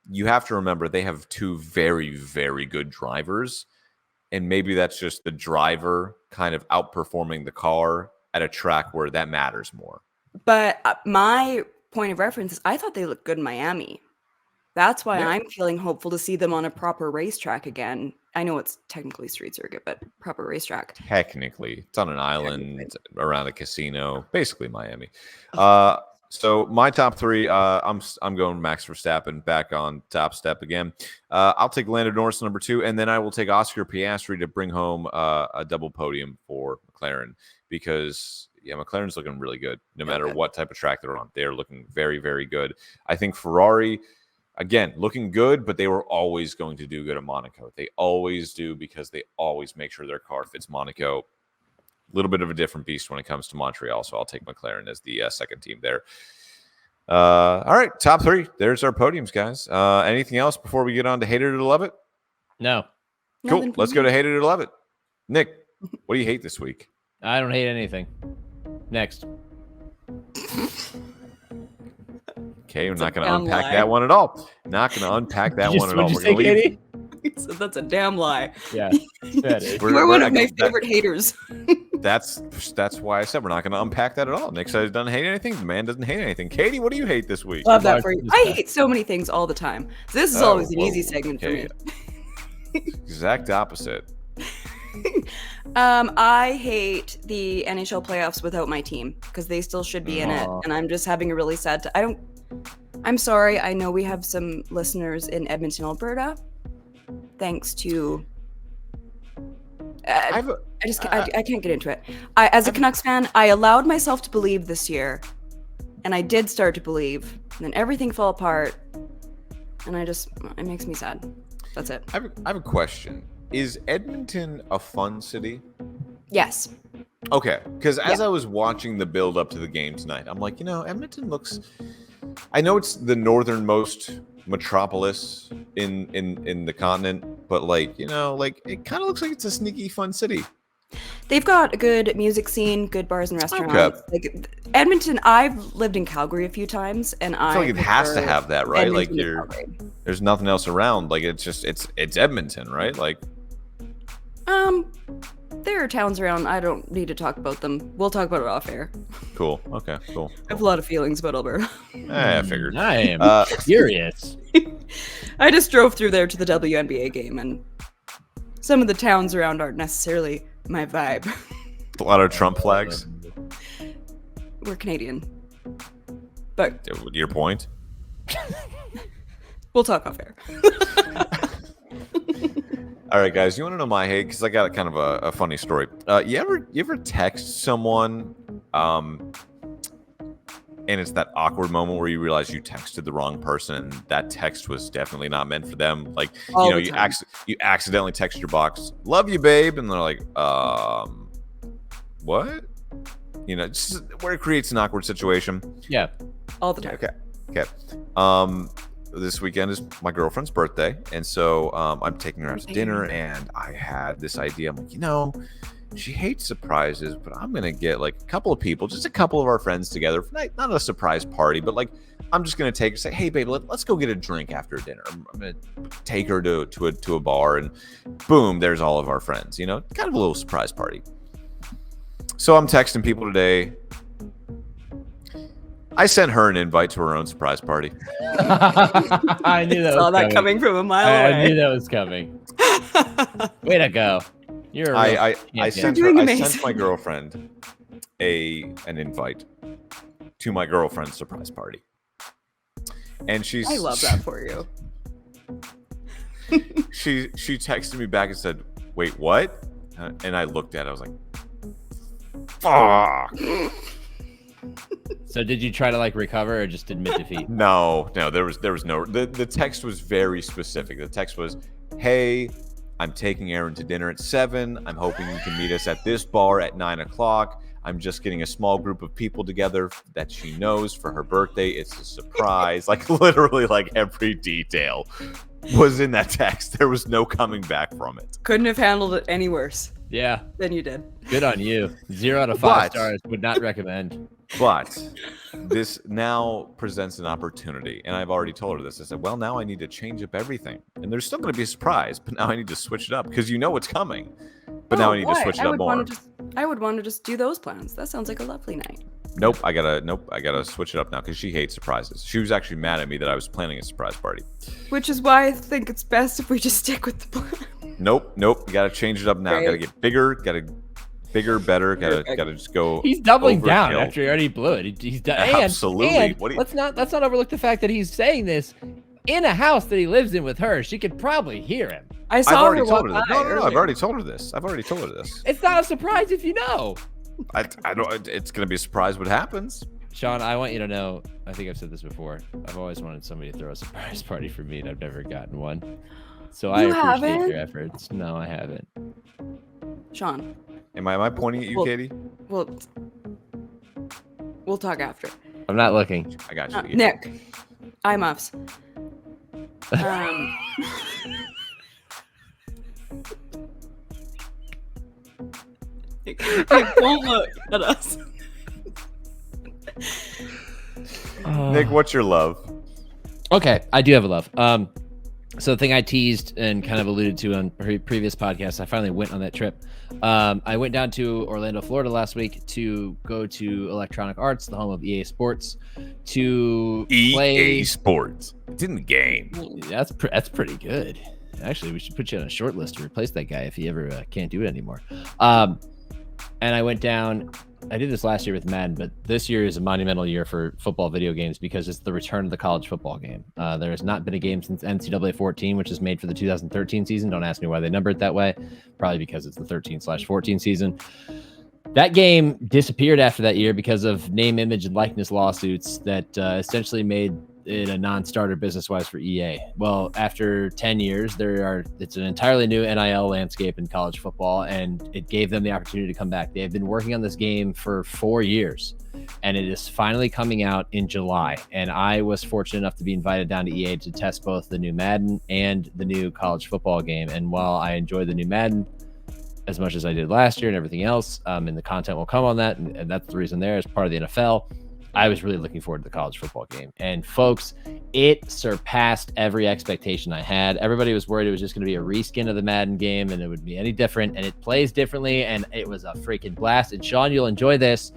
Speaker 3: you have to remember they have two very, very good drivers, and maybe that's just the driver kind of outperforming the car at a track where that matters more.
Speaker 1: but my point of reference is I thought they looked good in Miami. That's why
Speaker 3: Yeah.
Speaker 1: I'm feeling hopeful to see them on a proper racetrack again. I know it's technically street circuit, but proper racetrack.
Speaker 3: Technically, it's on an island around a casino, basically Miami.
Speaker 1: Oh.
Speaker 3: So my top three, I'm going Max Verstappen back on top step again. I'll take Lando Norris number 2, and then I will take Oscar Piastri to bring home a double podium for McLaren because McLaren's looking really good no matter what type of track they're on. They're looking very, very good. I think Ferrari, again, looking good, but they were always going to do good at Monaco. They always do because they always make sure their car fits Monaco. A little bit of a different beast when it comes to Montreal, so I'll take McLaren as the second team there. All right, top 3. There's our podiums, guys. Anything else before we get on to hate it or love it?
Speaker 2: No,
Speaker 3: Cool.
Speaker 1: Nothing for
Speaker 3: Let's go
Speaker 1: me.
Speaker 3: to hate it or love it. Nick, what do you hate this week?
Speaker 2: I don't hate anything. Next.
Speaker 3: Okay, we're
Speaker 1: It's
Speaker 3: not
Speaker 1: a
Speaker 3: going to
Speaker 1: damn
Speaker 3: unpack
Speaker 1: lie.
Speaker 3: that one at all. Not going to unpack that one at all.
Speaker 2: What'd you
Speaker 3: We're
Speaker 2: say,
Speaker 3: gonna leave-
Speaker 2: Katie?
Speaker 1: So that's a damn lie.
Speaker 2: Yeah, that is.
Speaker 3: We're-
Speaker 1: You are
Speaker 3: we're-
Speaker 1: one of my
Speaker 3: that-
Speaker 1: favorite haters.
Speaker 3: That's why I said we're not going to unpack that at all. Nick says he doesn't hate anything. The man doesn't hate anything. Katie, what do you hate this week?
Speaker 1: Love that
Speaker 2: Large
Speaker 1: for you.
Speaker 2: respect.
Speaker 1: I hate so many things all the time. So this is
Speaker 3: Oh,
Speaker 1: always an easy
Speaker 3: whoa,
Speaker 1: segment for
Speaker 3: okay.
Speaker 1: me.
Speaker 3: Exact opposite.
Speaker 1: I hate the NHL playoffs without my team because they still should be in it,
Speaker 2: Aw.
Speaker 1: and I'm just having a really sad. I'm sorry. I know we have some listeners in Edmonton, Alberta. Thanks to. I can't get into it. As a Canucks fan, I allowed myself to believe this year, and I did start to believe. And then everything fell apart, and it makes me sad. That's it.
Speaker 3: I have a question. Is Edmonton a fun city?
Speaker 1: Yes.
Speaker 3: Okay, because as
Speaker 1: Yeah.
Speaker 3: I was watching the build up to the game tonight, I'm like, Edmonton looks. I know it's the northernmost metropolis in the continent, but it kind of looks like it's a sneaky fun city.
Speaker 1: They've got a good music scene, good bars and restaurants. Like Edmonton, I've lived in Calgary a few times, and
Speaker 3: I feel like it has to
Speaker 1: prefer
Speaker 3: have that, right? Like
Speaker 1: Edmonton to Calgary.
Speaker 3: there's nothing else around. Like it's Edmonton, right? Like
Speaker 1: There are towns around. I don't need to talk about them. We'll talk about it off air.
Speaker 3: cool. Okay, cool.
Speaker 1: I have a lot of feelings about Alberta.
Speaker 3: I figured.
Speaker 2: I am curious.
Speaker 1: I just drove through there to the WNBA game, and some of the towns around aren't necessarily my vibe.
Speaker 3: A lot of Trump flags.
Speaker 1: We're Canadian, but
Speaker 3: Your point.
Speaker 1: we'll talk off air.
Speaker 3: All right, guys. You want to know my hate? Because I got kind of a funny story. You ever text someone, and it's that awkward moment where you realize you texted the wrong person, and that text was definitely not meant for them. Like
Speaker 1: All the time.
Speaker 3: you accidentally text your box, "Love you, babe," and they're like, what? Just where it creates an awkward situation.
Speaker 2: Yeah.
Speaker 1: All the time.
Speaker 3: Okay. This weekend is my girlfriend's birthday, and so I'm taking her out to dinner, and I had this idea. I'm like, she hates surprises, but I'm gonna get like a couple of people, just a couple of our friends together, not a surprise party, but like I'm just gonna take her, say, hey babe, let's go get a drink after dinner. I'm gonna take her to a bar, and boom, there's all of our friends. Kind of a little surprise party. So I'm texting people today. I sent her an invite to her own surprise party.
Speaker 2: I knew that.
Speaker 1: Saw
Speaker 2: was
Speaker 1: that coming from a mile
Speaker 2: I knew
Speaker 1: away.
Speaker 2: that was coming. Way to go! You're. A real
Speaker 3: I
Speaker 2: champion.
Speaker 3: sent
Speaker 1: You're doing
Speaker 3: I sent
Speaker 1: amazing.
Speaker 3: my girlfriend an invite to my girlfriend's surprise party, and
Speaker 1: I love that for you.
Speaker 3: She texted me back and said, "Wait, what?" And I looked at it. I was like, "Fuck."
Speaker 2: So did you try to like recover or just admit defeat?
Speaker 3: No, there was no. The text was very specific. The text was, "Hey, I'm taking Aaron to dinner at 7. I'm hoping you can meet us at this bar at 9 o'clock. I'm just getting a small group of people together that she knows for her birthday. It's a surprise." Like literally, like every detail was in that text. There was no coming back from it.
Speaker 1: Couldn't have handled it any worse
Speaker 2: Yeah.
Speaker 1: than you did.
Speaker 2: Good on you. 0 out of 5 stars. Would not recommend.
Speaker 3: But this now presents an opportunity. And I've already told her this. I said, well, now I need to change up everything. And there's still going to be a surprise, but now I need to switch it up because you know what's coming. But now I need to switch it up more.
Speaker 1: I would want to just do those plans. That sounds like a lovely night.
Speaker 3: Nope, I gotta switch it up now because she hates surprises. She was actually mad at me that I was planning a surprise party.
Speaker 1: Which is why I think it's best if we just stick with the plan.
Speaker 3: Nope. You gotta change it up now.
Speaker 1: Right.
Speaker 3: Gotta get bigger. Bigger, better. Gotta just go.
Speaker 2: He's doubling down
Speaker 3: overkill.
Speaker 2: after he already blew it. He's done.
Speaker 3: Absolutely.
Speaker 2: And
Speaker 3: What do you-
Speaker 2: let's not overlook the fact that he's saying this in a house that he lives in with her. She could probably hear him.
Speaker 1: I
Speaker 3: I've
Speaker 1: saw
Speaker 3: already
Speaker 1: her
Speaker 3: told
Speaker 1: walk
Speaker 3: her this.
Speaker 1: by
Speaker 3: No, I've
Speaker 1: earlier.
Speaker 3: already told her this. I've already told her this.
Speaker 2: It's not a surprise if you know.
Speaker 3: I don't. It's gonna be a surprise what happens.
Speaker 2: Sean, I want you to know, I think I've said this before. I've always wanted somebody to throw a surprise party for me, and I've never gotten one. So I
Speaker 1: You
Speaker 2: appreciate
Speaker 1: haven't?
Speaker 2: your efforts. No, I haven't.
Speaker 1: Sean,
Speaker 3: Am I pointing at you,
Speaker 1: Well-
Speaker 3: Katie?
Speaker 1: we'll talk after.
Speaker 2: I'm not looking.
Speaker 3: I got you.
Speaker 1: Nick, eye muffs. Nick, don't look at us.
Speaker 3: Nick, what's your love?
Speaker 2: Okay, I do have a love. So the thing I teased and kind of alluded to on previous podcasts, I finally went on that trip. I went down to Orlando, Florida last week to go to Electronic Arts, the home of EA Sports, to play.
Speaker 3: EA Sports. It's in the game.
Speaker 2: That's pretty good. Actually, we should put you on a short list to replace that guy if he ever can't do it anymore. And I went down. I did this last year with Madden, but this year is a monumental year for football video games because it's the return of the college football game. There has not been a game since NCAA 14, which is made for the 2013 season. Don't ask me why they number it that way. Probably because it's the 13/14 season. That game disappeared after that year because of name, image, and likeness lawsuits that essentially made it a non-starter business-wise for EA. Well, after 10 years, it's an entirely new NIL landscape in college football, and it gave them the opportunity to come back. They have been working on this game for 4 years, and it is finally coming out in July. And I was fortunate enough to be invited down to EA to test both the new Madden and the new college football game. And while I enjoyed the new Madden as much as I did last year and everything else, and the content will come on that, and that's the reason there as part of the NFL, I was really looking forward to the college football game. And folks, it surpassed every expectation I had. Everybody was worried it was just going to be a reskin of the Madden game and it would be any different, and it plays differently, and it was a freaking blast. And Sean, you'll enjoy this.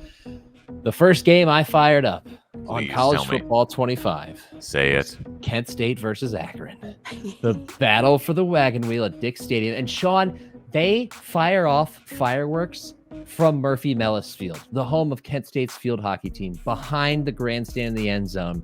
Speaker 2: The first game I fired up on
Speaker 3: Please
Speaker 2: College
Speaker 3: tell me.
Speaker 2: Football 25.
Speaker 3: Say it.
Speaker 2: Kent State versus Akron. The battle for the wagon wheel at Dick Stadium. And Sean, they fire off fireworks from Murphy Mellis Field, the home of Kent State's field hockey team, behind the grandstand in the end zone.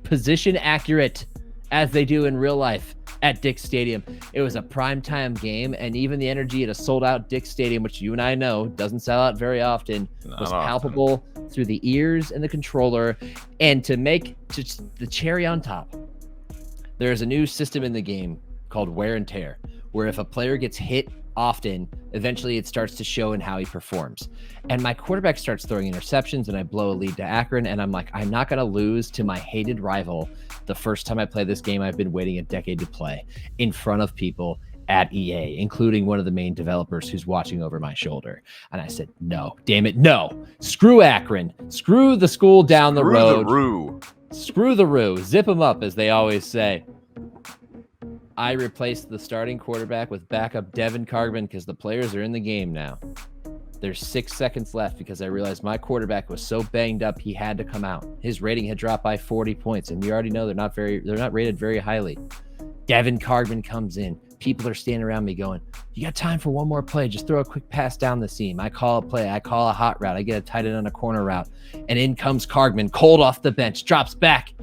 Speaker 2: Position accurate, as they do in real life at Dick Stadium. It was a primetime game, and even the energy at a sold-out Dick Stadium, which you and I know doesn't sell out very often, was palpable through the ears and the controller. And to make just the cherry on top, there's a new system in the game called wear and tear, where if a player gets hit often, eventually it starts to show in how he performs. And my quarterback starts throwing interceptions, and I blow a lead to Akron, and I'm like, I'm not going to lose to my hated rival the first time I play this game I've been waiting a decade to play in front of people at EA, including one of the main developers who's watching over my shoulder. And I said, no, damn it, no. Screw Akron. Screw the school down the road. Screw the Roo. Zip them up, as they always say. I replaced the starting quarterback with backup Devin Cargman because the players are in the game now. There's 6 seconds left because I realized my quarterback was so banged up he had to come out. His rating had dropped by 40 points, and you already know they're not rated very highly. Devin Cargman comes in. People are standing around me going, you got time for one more play? Just throw a quick pass down the seam. I call a play. I call a hot route. I get a tight end on a corner route. And in comes Cargman, cold off the bench, drops back.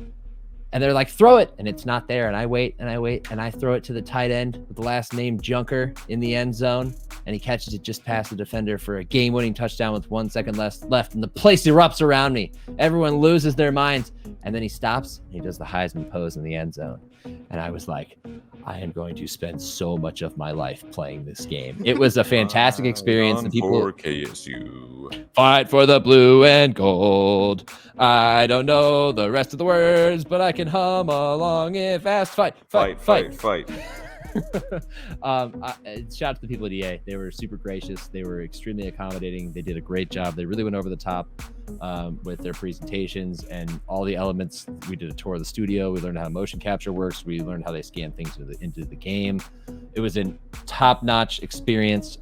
Speaker 2: And they're like, throw it. And it's not there. And I wait, and I throw it to the tight end with the last name Junker in the end zone. and he catches it just past the defender for a game-winning touchdown with 1 second left, and the place erupts around me. Everyone loses their minds, and then he stops, and he does the Heisman pose in the end zone. And I was like, I am going to spend so much of my life playing this game. It was a fantastic experience. The people
Speaker 3: for KSU.
Speaker 2: Fight for the blue and gold. I don't know the rest of the words, but I can hum along if asked. Fight. Shout out to the people at EA. They were super gracious. They were extremely accommodating. They did a great job. They really went over the top with their presentations and all the elements. We did a tour of the studio. We learned how motion capture works. We learned how they scan things into the game. It was a top-notch experience.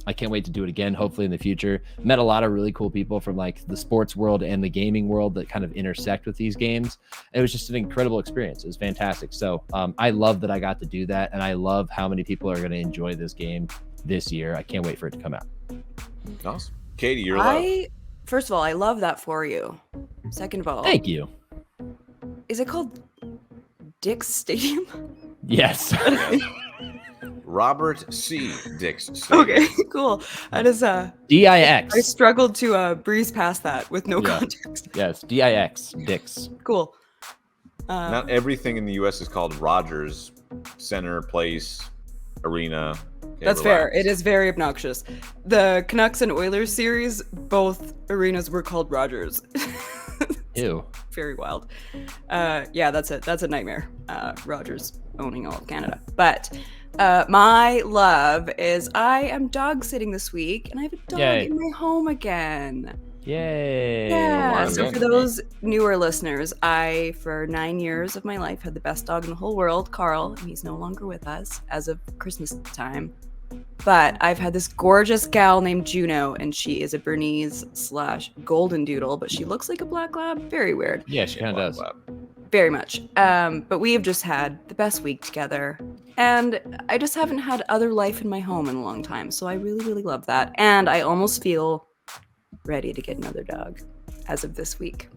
Speaker 2: I can't wait to do it again, hopefully in the future. Met a lot of really cool people from like the sports world and the gaming world that kind of intersect with these games. It was just an incredible experience. It was fantastic. So I love that I got to do that, and I love how many people are going to enjoy this game this year. I can't wait for it to come out.
Speaker 3: Awesome. Katie, you're live.
Speaker 1: First of all, I love that for you. Second of all,
Speaker 2: Thank you.
Speaker 1: Is it called Dick's Stadium?
Speaker 2: Yes.
Speaker 3: Robert C. Dix. Stadium.
Speaker 1: Okay, cool. I just
Speaker 2: DIX.
Speaker 1: I struggled to breeze past that with no
Speaker 2: Yeah.
Speaker 1: context.
Speaker 2: Yes, DIX. Dix.
Speaker 1: Cool.
Speaker 3: Not everything in the U.S. is called Rogers Center, Place, Arena. Okay,
Speaker 1: That's fair.
Speaker 3: relax.
Speaker 1: It is very obnoxious. The Canucks and Oilers series, both arenas were called Rogers.
Speaker 2: Ew.
Speaker 1: Very wild. Yeah, that's it. That's a nightmare. Rogers owning all of Canada. But my love is I am dog sitting this week, and I have a dog
Speaker 2: Yay.
Speaker 1: in my home again.
Speaker 2: Yay.
Speaker 1: Yeah.
Speaker 3: Wow,
Speaker 1: So
Speaker 3: good.
Speaker 1: for those newer listeners, I, for 9 years of my life, had the best dog in the whole world, Carl, and he's no longer with us as of Christmas time. But I've had this gorgeous gal named Juno, and she is a Bernese/golden doodle, but she looks like a black lab. Very weird.
Speaker 2: Yeah, she kind of does.
Speaker 1: Very much. But we have just had the best week together, and I just haven't had other life in my home in a long time. So I really, really love that. And I almost feel ready to get another dog as of this week.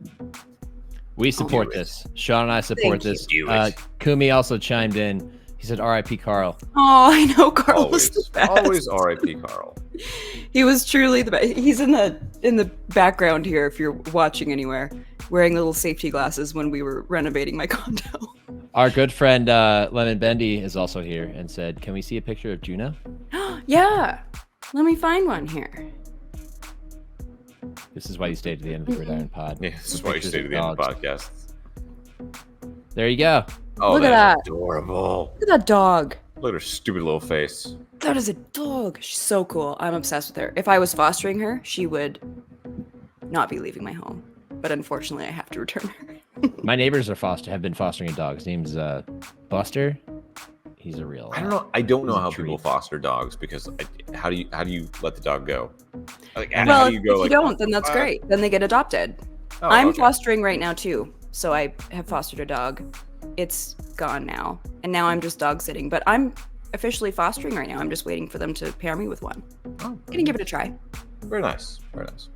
Speaker 2: We support this. Sean and I support
Speaker 1: Thank you.
Speaker 2: this.
Speaker 3: Do it.
Speaker 2: Kumi also chimed in. He said, R.I.P. Carl.
Speaker 1: Oh, I know Carl was the best.
Speaker 3: Always R.I.P. Carl.
Speaker 1: He was truly the best. He's in the background here if you're watching anywhere, wearing little safety glasses when we were renovating my condo.
Speaker 2: Our good friend Lemon Bendy is also here and said, can we see a picture of Juno?
Speaker 1: Yeah. Let me find one here.
Speaker 2: This is why you stayed to the end of the Gridiron Pod.
Speaker 3: Yeah, this is why you
Speaker 2: Pictures
Speaker 3: stay to
Speaker 2: of
Speaker 3: the end of the
Speaker 2: dogs.
Speaker 3: podcast.
Speaker 2: There you go.
Speaker 3: Oh,
Speaker 1: Look at
Speaker 3: that's
Speaker 1: that.
Speaker 3: adorable.
Speaker 1: Look at that dog.
Speaker 3: Look at her stupid little face.
Speaker 1: That is a dog. She's so cool. I'm obsessed with her. If I was fostering her, she would not be leaving my home. But unfortunately, I have to return her.
Speaker 2: My neighbors have been fostering a dog. His name's Buster. He's a real.
Speaker 3: I don't know. I don't know
Speaker 2: He's a
Speaker 3: how people
Speaker 2: treat.
Speaker 3: foster dogs because how do you let the dog go? Like,
Speaker 1: Well,
Speaker 3: how do
Speaker 1: if
Speaker 3: you go?
Speaker 1: you
Speaker 3: Like,
Speaker 1: don't, then that's great. Then they get adopted.
Speaker 3: oh,
Speaker 1: I'm
Speaker 3: okay.
Speaker 1: fostering right now, too. So I have fostered a dog. It's gone now. And now I'm just dog sitting. But I'm officially fostering right now. I'm just waiting for them to pair me with one.
Speaker 3: Oh,
Speaker 1: Gonna give it a try.
Speaker 3: very nice. Very nice.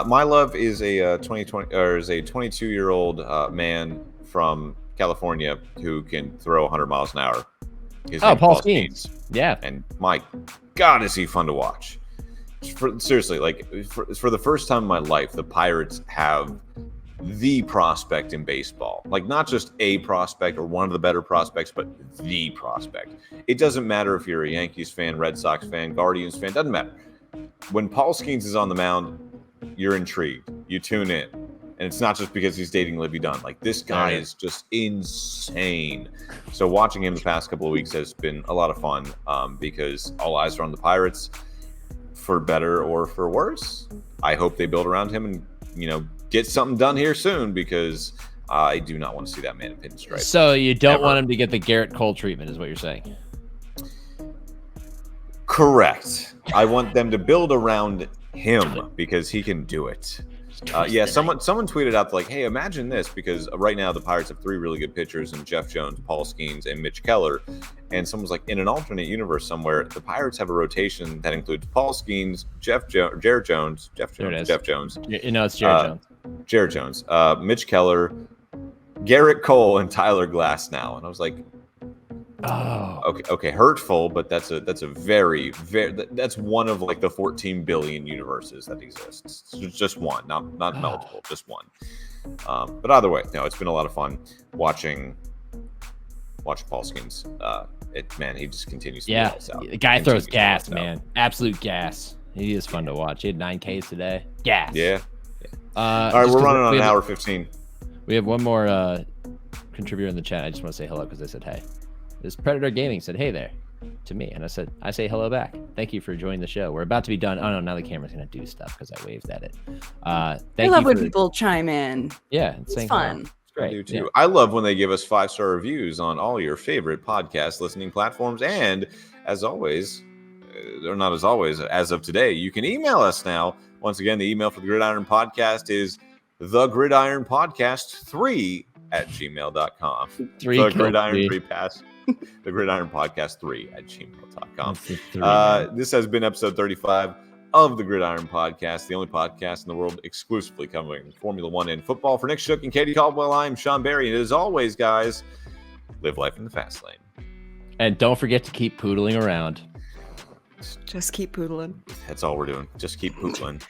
Speaker 3: My love is a 22-year-old man from California who can throw 100 miles an hour. His name's
Speaker 2: Paul Skeens. Yeah.
Speaker 3: And my God, is he fun to watch? Seriously, like for the first time in my life, the Pirates have the prospect in baseball. Like not just a prospect or one of the better prospects, but the prospect. It doesn't matter if you're a Yankees fan, Red Sox fan, Guardians fan, doesn't matter. When Paul Skeens is on the mound, you're intrigued. You tune in. And it's not just because he's dating Livy Dunn. Like this guy is just insane. So watching him the past couple of weeks has been a lot of fun because all eyes are on the Pirates, for better or for worse. I hope they build around him and get something done here soon because I do not want to see that man in pinstripes.
Speaker 2: So you don't
Speaker 3: Ever.
Speaker 2: want him to get the Garrett Cole treatment, is what you're saying?
Speaker 3: Correct. I want them to build around him because he can do it. Yeah, someone tweeted out like, "Hey, imagine this," because right now the Pirates have 3 really good pitchers in Jeff Jones, Paul Skeens, and Mitch Keller. And someone's like, in an alternate universe somewhere, the Pirates have a rotation that includes Paul Skeens, Jeff Jones,
Speaker 2: There it is.
Speaker 3: Jeff Jones,
Speaker 2: It's Jared Jones.
Speaker 3: Jared Jones, Mitch Keller, Garrett Cole, and Tyler Glass now. And I was like, Okay, hurtful, but that's a very that's one of like the 14 billion universes that exists. It's just one, not multiple, just one. But either way, no, it's been a lot of fun watching Paul Skeens. He just continues to
Speaker 2: Yeah,
Speaker 3: balls out.
Speaker 2: the guy throws gas,
Speaker 3: out.
Speaker 2: man. Absolute gas. He is fun to watch. He had 9 Ks today. Gas.
Speaker 3: Yeah. All right, we're running on an hour 15.
Speaker 2: We have one more contributor in the chat. I just want to say hello because they said hey. This Predator Gaming said hey there to me, and I say hello back. Thank you for joining the show. We're about to be done. Oh no, now the camera's gonna do stuff because I waved at it.
Speaker 1: I love when people chime in.
Speaker 2: Yeah,
Speaker 1: it's fun.
Speaker 2: It's great.
Speaker 3: I do too.
Speaker 2: Yeah.
Speaker 3: I love when they give us 5-star reviews on all your favorite podcast listening platforms. And as always, or not as always, as of today, you can email us now. Once again, the email for the Gridiron Podcast is thegridironpodcast3@gmail.com. The Gridiron 3 Pass. The Gridiron Podcast 3@gmail.com. This has been episode 35 of the Gridiron Podcast, the only podcast in the world exclusively covering Formula One and football. For Nick Shook and Katie Caldwell, I'm Sean Barie. And as always, guys, live life in the fast lane.
Speaker 2: And don't forget to keep poodling around.
Speaker 1: Just keep poodling.
Speaker 3: That's all we're doing. Just keep poodling.